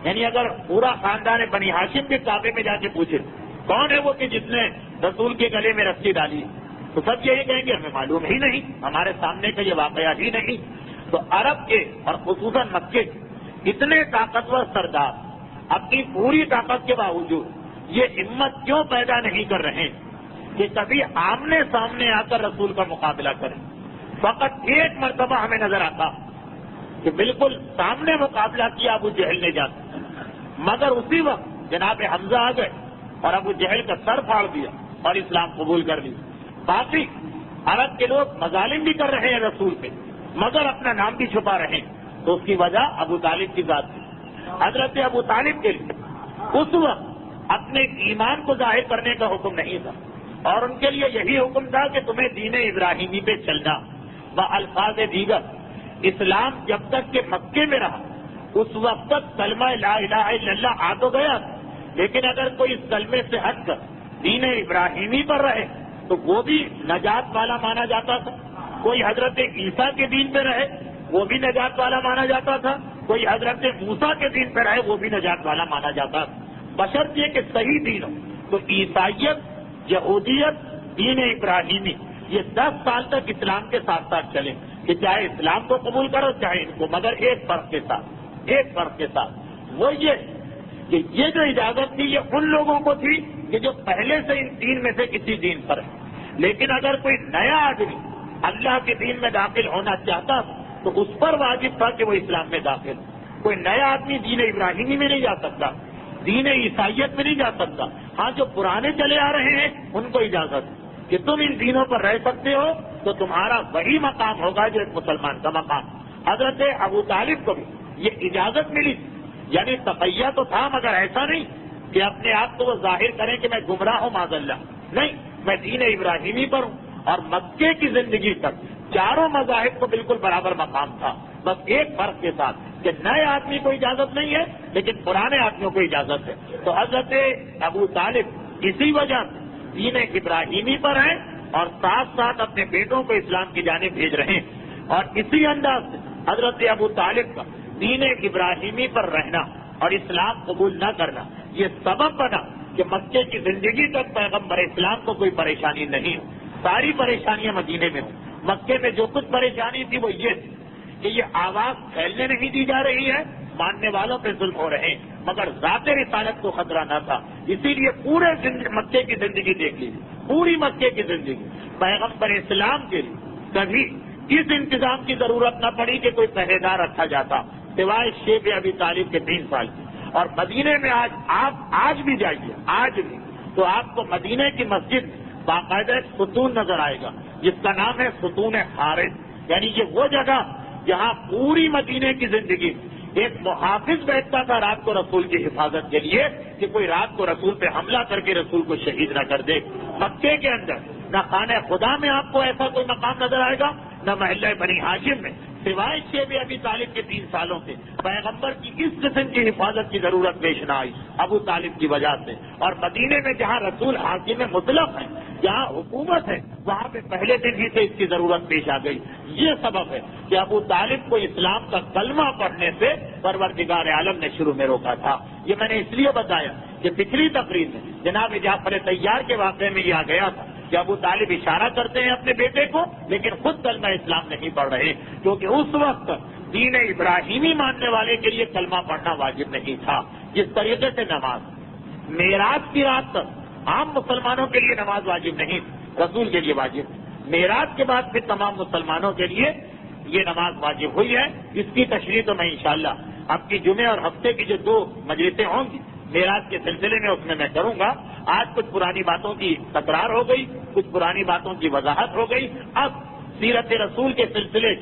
یعنی اگر پورا خاندان بنی ہاشم کے کعبے میں جا کے پوچھے کون ہے وہ کہ جس نے رسول کے گلے میں رسی ڈالی، تو سب یہی کہیں گے ہمیں معلوم ہی نہیں، ہمارے سامنے کا یہ واقعہ ہی نہیں۔ تو عرب کے اور خصوصاً مکے کے اتنے طاقتور سردار اپنی پوری طاقت کے باوجود یہ ہمت کیوں پیدا نہیں کر رہے کہ کبھی آمنے سامنے آ کر رسول کا مقابلہ کریں؟ فقط ایک مرتبہ ہمیں نظر آتا کہ بالکل سامنے مقابلہ کیا ابو جہل نے جا کر، مگر اسی وقت جناب حمزہ آ گئے اور ابو جہل کا سر پھاڑ دیا اور اسلام قبول کر لیا۔ باقی عرب کے لوگ مظالم بھی کر رہے ہیں رسول پہ، مگر اپنا نام بھی چھپا رہے ہیں، تو اس کی وجہ ابو طالب کی ذات تھی۔ حضرت ابو طالب کے لیے اس وقت اپنے ایمان کو ظاہر کرنے کا حکم نہیں تھا، اور ان کے لیے یہی حکم تھا کہ تمہیں دین ابراہیمی پہ چلنا۔ الفاظ دیگر اسلام جب تک کہ مکے میں رہا اس وقت تک کلمہ لا الہ الا اللہ آ تو گیا، لیکن اگر کوئی اس کلمے سے ہٹ کر دین ابراہیمی پر رہے تو وہ بھی نجات والا مانا جاتا تھا۔ کوئی حضرت عیسیٰ کے دین پہ رہے وہ بھی نجات والا مانا جاتا تھا، کوئی حضرت موسیٰ کے دین پہ رہے وہ بھی نجات والا مانا جاتا تھا، بشرط یہ کہ صحیح دین ہو۔ تو عیسائیت، یہودیت، دین ابراہیمی یہ 10 سال تک اسلام کے ساتھ ساتھ چلے کہ چاہے اسلام کو قبول کرو چاہے ان کو، مگر ایک فرق کے ساتھ وہ یہ کہ یہ جو اجازت تھی یہ ان لوگوں کو تھی کہ جو پہلے سے ان دین میں سے کسی دین پر ہے، لیکن اگر کوئی نیا آدمی اللہ کے دین میں داخل ہونا چاہتا تو اس پر واجب تھا کہ وہ اسلام میں داخل۔ کوئی نیا آدمی دین ابراہیمی میں نہیں جا سکتا، دین عیسائیت میں نہیں جا سکتا۔ ہاں جو پرانے چلے آ رہے ہیں ان کو اجازت کہ تم ان دینوں پر رہ سکتے ہو، تو تمہارا وہی مقام ہوگا جو ایک مسلمان کا مقام۔ حضرت ابو طالب کو بھی یہ اجازت ملی، یعنی تقیہ تو تھا مگر ایسا نہیں کہ اپنے آپ کو وہ ظاہر کریں کہ میں گمراہ ہوں معاذ اللہ، نہیں، میں دین ابراہیمی پر ہوں۔ اور مکے کی زندگی تک چاروں مذاہب کو بالکل برابر مقام تھا، بس ایک فرق کے ساتھ کہ نئے آدمی کو اجازت نہیں ہے لیکن پرانے آدمیوں کو اجازت ہے۔ تو حضرت ابو طالب اسی وجہ سے دین ابراہیمی پر ہیں اور ساتھ ساتھ اپنے بیٹوں کو اسلام کی جانب بھیج رہے ہیں، اور اسی انداز سے حضرت ابو طالب کا دین ابراہیمی پر رہنا اور اسلام قبول نہ کرنا یہ سبب بنا کہ مکے کی زندگی تک پیغمبر اسلام کو کوئی پریشانی نہیں ہو، ساری پریشانیاں مدینے میں ہوں۔ مکے میں جو کچھ پریشانی تھی وہ یہ تھی کہ یہ آواز پھیلنے نہیں دی جا رہی ہے، ماننے والوں پہ ظلم ہو رہے ہیں، مگر ذات رسالت کو خطرہ نہ تھا۔ اسی لیے پورے مکے کی زندگی دیکھ لیجیے، پوری مکے کی زندگی پیغمبر اسلام کے لیے کبھی اس انتظام کی ضرورت نہ پڑی کہ کوئی پہرے دار رکھا جاتا سوائے شیخ ابی طالب کے 3 سال کی۔ اور مدینے میں آج بھی جائیے، آج بھی تو آپ کو مدینے کی مسجد میں باقاعدہ ایک ستون نظر آئے گا جس کا نام ہے ستون حارث، یعنی یہ وہ جگہ جہاں پوری مدینے کی زندگی ایک محافظ بیٹھتا تھا رات کو رسول کی حفاظت کے لیے کہ کوئی رات کو رسول پہ حملہ کر کے رسول کو شہید نہ کر دے۔ مکے کے اندر نہ خانہ خدا میں آپ کو ایسا کوئی مقام نظر آئے گا، نہ محلہ بنی ہاشم میں، سوائے شیب ابی طالب کے 3 سالوں سے پیغمبر کی اس قسم کی حفاظت کی ضرورت پیش نہ آئی ابو طالب کی وجہ سے. اور مدینے میں جہاں رسول حاکم مطلق ہے، جہاں حکومت ہے، وہاں پہ پہلے دن ہی سے اس کی ضرورت پیش آ گئی. یہ سبب ہے کہ ابو طالب کو اسلام کا کلمہ پڑھنے سے پروردگار عالم نے شروع میں روکا تھا. یہ میں نے اس لیے بتایا کہ پچھلی تقریر میں جناب جعفر طیار کے واقعے میں یہ آ گیا تھا کہ ابو طالب اشارہ کرتے ہیں اپنے بیٹے کو، لیکن خود کلمہ اسلام نہیں پڑھ رہے، کیونکہ اس وقت دین ابراہیمی ماننے والے کے لیے کلمہ پڑھنا واجب نہیں تھا. جس طریقے سے نماز معراج کی رات تک عام مسلمانوں کے لیے نماز واجب نہیں، رسول کے لیے واجب. معراج کے بعد پھر تمام مسلمانوں کے لیے یہ نماز واجب ہوئی ہے. اس کی تشریح تو میں انشاءاللہ اب کی جمعے اور ہفتے کی جو 2 مجلسیں ہوں گی معراج کے سلسلے میں اس میں کروں گا. آج کچھ پرانی باتوں کی تکرار ہو گئی، کچھ پرانی باتوں کی وضاحت ہو گئی. اب سیرت رسول کے سلسلے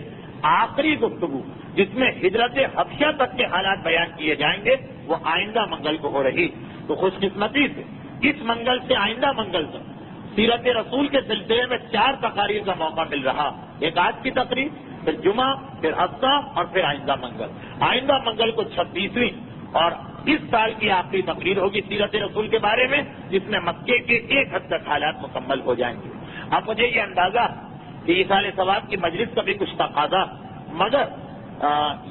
آخری گفتگو جس میں ہجرت حبشہ تک کے حالات بیان کیے جائیں گے وہ آئندہ منگل کو ہو رہی. تو خوش قسمتی سے اس منگل سے آئندہ منگل تک سیرت رسول کے سلسلے میں 4 تقاریر کا موقع مل رہا. ایک آج کی تقریر، پھر جمعہ، پھر ہفتہ اور پھر آئندہ منگل. آئندہ منگل کو 36ویں اور اس سال کی آخری تقریر ہوگی سیرت رسول کے بارے میں، جس میں مکے کے 1 حد تک حالات مکمل ہو جائیں گے. اب مجھے یہ اندازہ کہ ایصال ثواب کی مجلس کا بھی کچھ تقاضا، مگر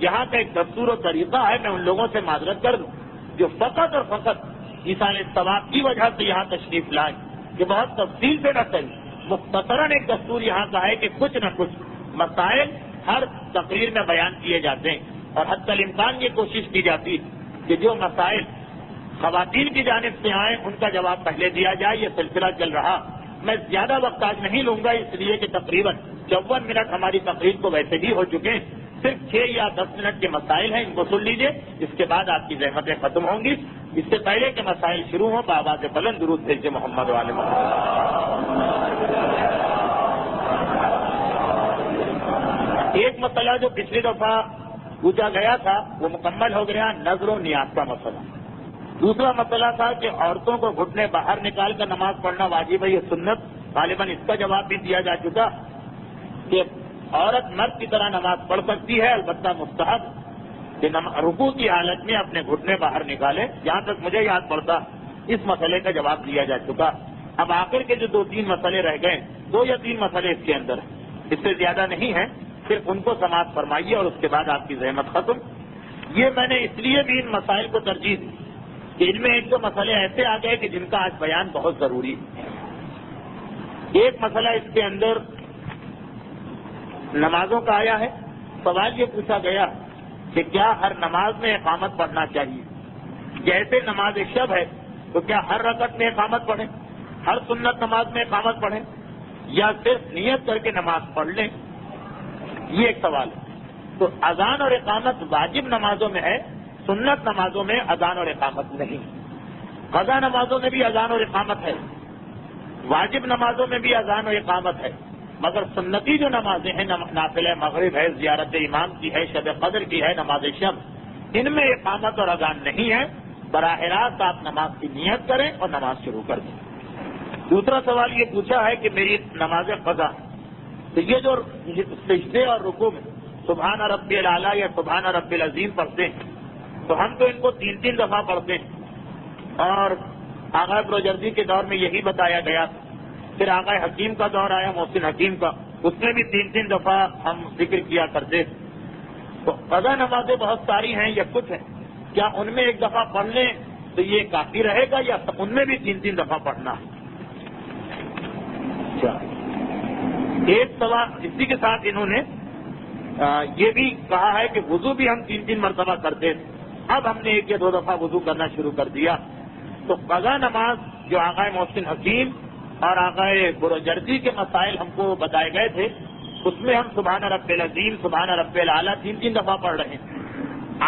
یہاں کا ایک دستور و طریقہ ہے. میں ان لوگوں سے معذرت کر دوں جو فقط اور فقط ایصال ثواب کی وجہ سے یہاں تشریف لائے کہ بہت تفصیل سے نہ صحیح، مختصراً ایک دستور یہاں کا ہے کہ کچھ نہ کچھ مسائل ہر تقریر میں بیان کیے جاتے ہیں، اور حتی الامکان یہ کوشش کی جاتی ہے کہ جو مسائل خواتین کی جانب سے آئیں ان کا جواب پہلے دیا جائے. یہ سلسلہ چل رہا. میں زیادہ وقت آج نہیں لوں گا، اس لیے کہ تقریباً 54 منٹ ہماری تقریر کو ویسے بھی ہو چکے ہیں. صرف 6 یا 10 منٹ کے مسائل ہیں، ان کو سن لیجیے. اس کے بعد آپ کی زحمتیں ختم ہوں گی. اس سے پہلے کہ مسائل شروع ہوں بآواز بلند درود بھیجیے محمد و آل محمد. ایک مسئلہ جو پچھلی دفعہ پوچھا گیا تھا وہ مکمل ہو گیا، نظر و نیاز کا مسئلہ. دوسرا مسئلہ تھا کہ عورتوں کو گھٹنے باہر نکال کر نماز پڑھنا واجب ہے، یہ سنت. غالباً اس کا جواب بھی دیا جا چکا کہ عورت مرد کی طرح نماز پڑھ سکتی ہے، البتہ مستحب کہ رکوع کی حالت میں اپنے گھٹنے باہر نکالے. جہاں تک مجھے یاد پڑتا اس مسئلے کا جواب دیا جا چکا. اب آخر کے جو 2-3 مسئلے رہ گئے، 2 یا 3 مسئلے اس کے اندر، اس سے زیادہ نہیں ہیں، صرف ان کو سماعت فرمائیے اور اس کے بعد آپ کی زحمت ختم. یہ میں نے اس لیے بھی ان مسائل کو ترجیح دی کہ ان میں 1-2 مسئلے ایسے آ گئے کہ جن کا آج بیان بہت ضروری ہے. ایک مسئلہ اس کے اندر نمازوں کا آیا ہے. سوال یہ پوچھا گیا کہ کیا ہر نماز میں اقامت پڑھنا چاہیے؟ جیسے نماز شب ہے تو کیا ہر رکعت میں اقامت پڑھیں، ہر سنت نماز میں اقامت پڑھیں، یا صرف نیت کر کے نماز پڑھ لیں؟ یہ ایک سوال ہے. تو اذان اور اقامت واجب نمازوں میں ہے، سنت نمازوں میں اذان اور اقامت نہیں. قضا نمازوں میں بھی اذان اور اقامت ہے، واجب نمازوں میں بھی اذان اور اقامت ہے، مگر سنتی جو نمازیں ہیں، نافلہ مغرب ہے، زیارت امام کی ہے، شب قدر کی ہے، نماز شب، ان میں اقامت اور اذان نہیں ہے. براہ راست آپ نماز کی نیت کریں اور نماز شروع کر دیں. دوسرا سوال یہ پوچھا ہے کہ میری نماز قضا، تو یہ جو سجدے اور رکوع میں سبحان ربی الاعلیٰ یا سبحان ربی العظیم پڑھتے ہیں تو ہم تو ان کو 3 دفعہ پڑھتے ہیں، اور آغا بروجردی کے دور میں یہی بتایا گیا. پھر آغا حکیم کا دور آیا، محسن حکیم کا، اس میں بھی 3 دفعہ ہم ذکر کیا کرتے. تو قضا نمازیں بہت ساری ہیں یا کچھ ہیں، کیا ان میں 1 دفعہ پڑھ لیں تو یہ کافی رہے گا یا ان میں بھی 3 دفعہ پڑھنا ہے؟ ایک سوال اسی کے ساتھ انہوں نے یہ بھی کہا ہے کہ وضو بھی ہم 3 مرتبہ کرتے تھے، اب ہم نے 1 یا 2 دفعہ وضو کرنا شروع کر دیا. تو قضا نماز جو آغا محسن حکیم اور آغا بروجردی کے مسائل ہم کو بتائے گئے تھے، اس میں ہم سبحان رب العظیم سبحان رب الاعلیٰ 3 دفعہ پڑھ رہے ہیں.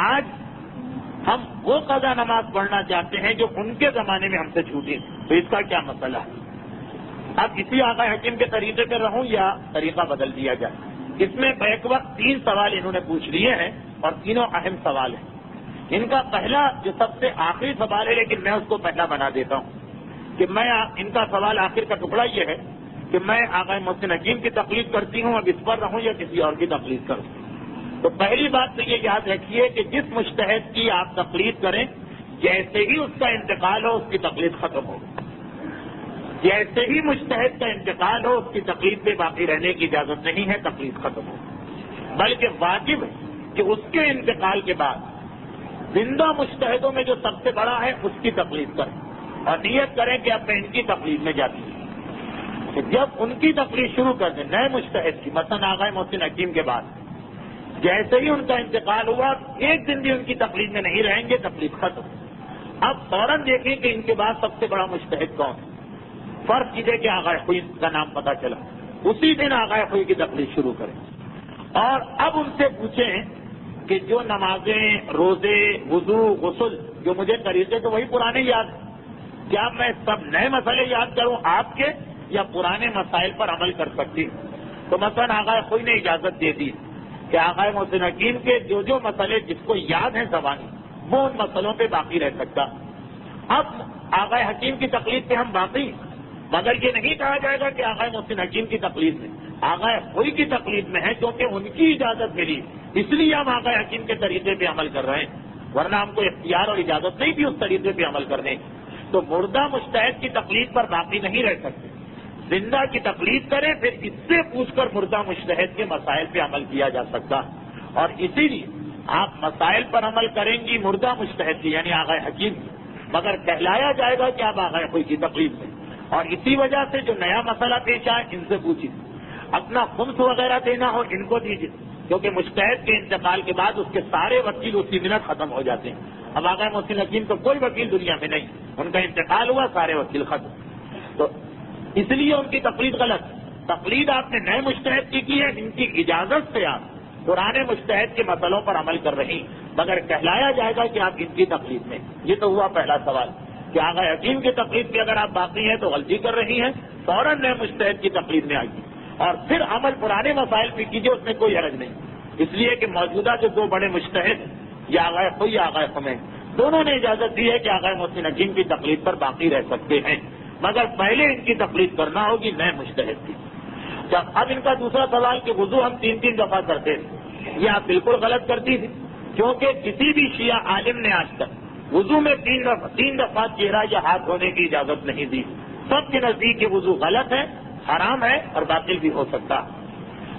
آج ہم وہ قضا نماز پڑھنا چاہتے ہیں جو ان کے زمانے میں ہم سے چھوٹی، تو اس کا کیا مسئلہ ہے؟ اب اسی آغا حکیم کے طریقے پر رہوں یا طریقہ بدل دیا جائے؟ اس میں بیک وقت 3 سوال انہوں نے پوچھ لیے ہیں اور تینوں اہم سوال ہیں. ان کا پہلا جو سب سے آخری سوال ہے، لیکن میں اس کو پہلا بنا دیتا ہوں کہ میں ان کا سوال آخر کا ٹکڑا یہ ہے کہ میں آغا محسن حکیم کی تقلید کرتی ہوں، اب اس پر رہوں یا کسی اور کی تقلید کروں. تو پہلی بات تو یہ یاد رکھیے کہ جس مجتہد کی آپ تقلید کریں جیسے ہی اس کا انتقال ہو اس کی تقلید ختم ہو. جیسے ہی مجتہد کا انتقال ہو اس کی تقلید پہ باقی رہنے کی اجازت نہیں ہے, تقلید ختم ہو. بلکہ واجب ہے کہ اس کے انتقال کے بعد زندہ مجتہدوں میں جو سب سے بڑا ہے اس کی تقلید کریں اور نیت کریں کہ اب میں ان کی تقلید میں جاتی ہوں. جب ان کی تقلید شروع کر دیں نئے مجتہد کی, مثلا آغا محسن حکیم کے بعد جیسے ہی ان کا انتقال ہوا ایک دن بھی ان کی تقلید میں نہیں رہیں گے, تقلید ختم. اب فوراً دیکھیں کہ ان کے بعد سب سے بڑا مجتہد کون ہے. فرض کیجیے کہ آغا خوئی کا نام پتہ چلا, اسی دن آغا خوئی کی تقلید شروع کریں اور اب ان سے پوچھیں کہ جو نمازیں, روزے, وضو, غسل جو مجھے طریقے تو وہی پرانے یاد ہیں, کیا میں سب نئے مسئلے یاد کروں آپ کے یا پرانے مسائل پر عمل کر سکتی ہوں؟ تو مثلا آغا خوئی نے اجازت دے دی کہ آغا محسن حکیم کے جو مسئلے جس کو یاد ہیں زبانی وہ ان مسئلوں پہ باقی رہ سکتا. اب آغا حکیم کی تقلید پہ ہم باقی, مگر یہ نہیں کہا جائے گا کہ آغا محسن حکیم کی تقلید میں, آغا خوئی کی تقلید میں ہے کیونکہ ان کی اجازت ملی اس لیے ہم آغا حکیم کے طریقے پہ عمل کر رہے ہیں, ورنہ ہم کو اختیار اور اجازت نہیں تھی اس طریقے پہ عمل کرنے. تو مردہ مجتہد کی تقلید پر باقی نہیں رہ سکتے, زندہ کی تقلید کریں پھر اس سے پوچھ کر مردہ مجتہد کے مسائل پہ عمل کیا جا سکتا. اور اسی لیے آپ مسائل پر عمل کریں گی مردہ مجتہد کی یعنی آغا حکیم کی, مگر کہلایا جائے گا کہ آپ آغا خوئی کی تقلید میں. اور اسی وجہ سے جو نیا مسئلہ پیش آئے ان سے پوچھیے, اپنا خمس وغیرہ دینا ہو ان کو دیجیے, کیونکہ مجتہد کے انتقال کے بعد اس کے سارے وکیل اسی منٹ ختم ہو جاتے ہیں. اب آغا محسن حکیم تو کوئی وکیل دنیا میں نہیں, ان کا انتقال ہوا سارے وکیل ختم. تو اس لیے ان کی تقلید غلط. تقلید آپ نے نئے مجتہد کی ہے, ان کی اجازت سے آپ پرانے مجتہد کے مسئلوں پر عمل کر رہی, مگر کہلایا جائے گا کہ آپ ان کی تقلید میں. یہ تو ہوا پہلا سوال کہ آغا حکیم کی تقلید میں اگر آپ باقی ہیں تو غلطی کر رہی ہیں, فوراً نئے مجتہد کی تقلید میں آئیے اور پھر عمل پرانے مسائل پہ کیجیے, اس میں کوئی حرج نہیں. اس لیے کہ موجودہ جو دو بڑے مجتہد یا آغا خوئی یا آغا خمین دونوں نے اجازت دی ہے کہ آغا محسن حکیم کی تقلید پر باقی رہ سکتے ہیں, مگر پہلے ان کی تقلید کرنا ہوگی نئے مجتہد کی. اب ان کا دوسرا سوال کہ وضو ہم 3 دفعہ کرتے تھے, یہ آپ بالکل غلط کرتی تھی, کیونکہ کسی بھی شیعہ عالم نے آج تک وضو میں 3 دفعہ چہرہ یا ہاتھ دھونے کی اجازت نہیں دی. سب کے نزدیک یہ وضو غلط ہے, حرام ہے اور باطل بھی ہو سکتا.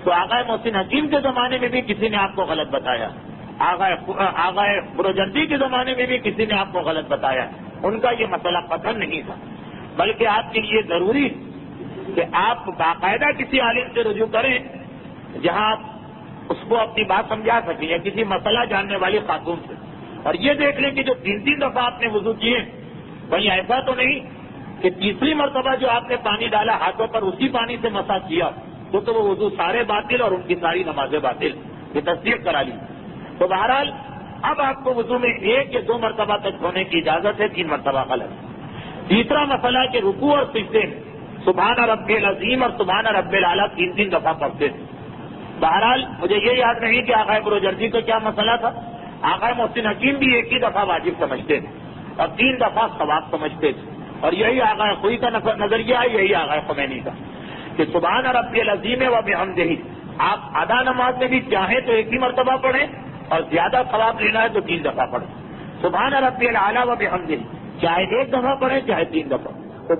تو آغا محسن حکیم کے زمانے میں بھی کسی نے آپ کو غلط بتایا, آغا بروجردی کے زمانے میں بھی کسی نے آپ کو غلط بتایا. ان کا یہ مسئلہ قطعاً نہیں تھا, بلکہ آپ کے لیے ضروری کہ آپ باقاعدہ کسی عالم سے رجوع کریں جہاں آپ اس کو اپنی بات سمجھا سکیں, یا کسی مسئلہ جاننے والی خاتون سے, اور یہ دیکھ لیں کہ جو 3 دفعہ آپ نے وضو کیے وہیں ایسا تو نہیں کہ تیسری مرتبہ جو آپ نے پانی ڈالا ہاتھوں پر اسی پانی سے مسا کیا تو وہ وضو سارے باطل اور ان کی ساری نمازیں باطل. یہ تصدیق کرا لی. تو بہرحال اب آپ کو وضو میں 1 یا 2 مرتبہ تک دھونے کی اجازت ہے, 3 مرتبہ غلط. تیسرا مسئلہ کہ رکوع اور سجدے میں سبحان رب العظیم اور سبحان رب الاعلیٰ 3 دفعہ پڑھتے تھے. بہرحال مجھے یہ یاد نہیں کہ آغا بروجردی کا کیا مسئلہ تھا. آغا محسن حکیم بھی 1 ہی دفعہ واجب سمجھتے تھے اور 3 دفعہ ثواب سمجھتے تھے, اور یہی آغا خوئی کا نظریہ ہے, یہی آغا خمینی کا کہ سبحان رب العظیم و بحمدہ آپ ادا نماز میں بھی چاہیں تو 1 ہی مرتبہ پڑھیں اور زیادہ ثواب لینا ہے تو 3 دفعہ پڑھیں. سبحان رب الاعلیٰ و بحمدہ چاہے 1 دفعہ پڑھیں چاہے 3 دفعہ. تو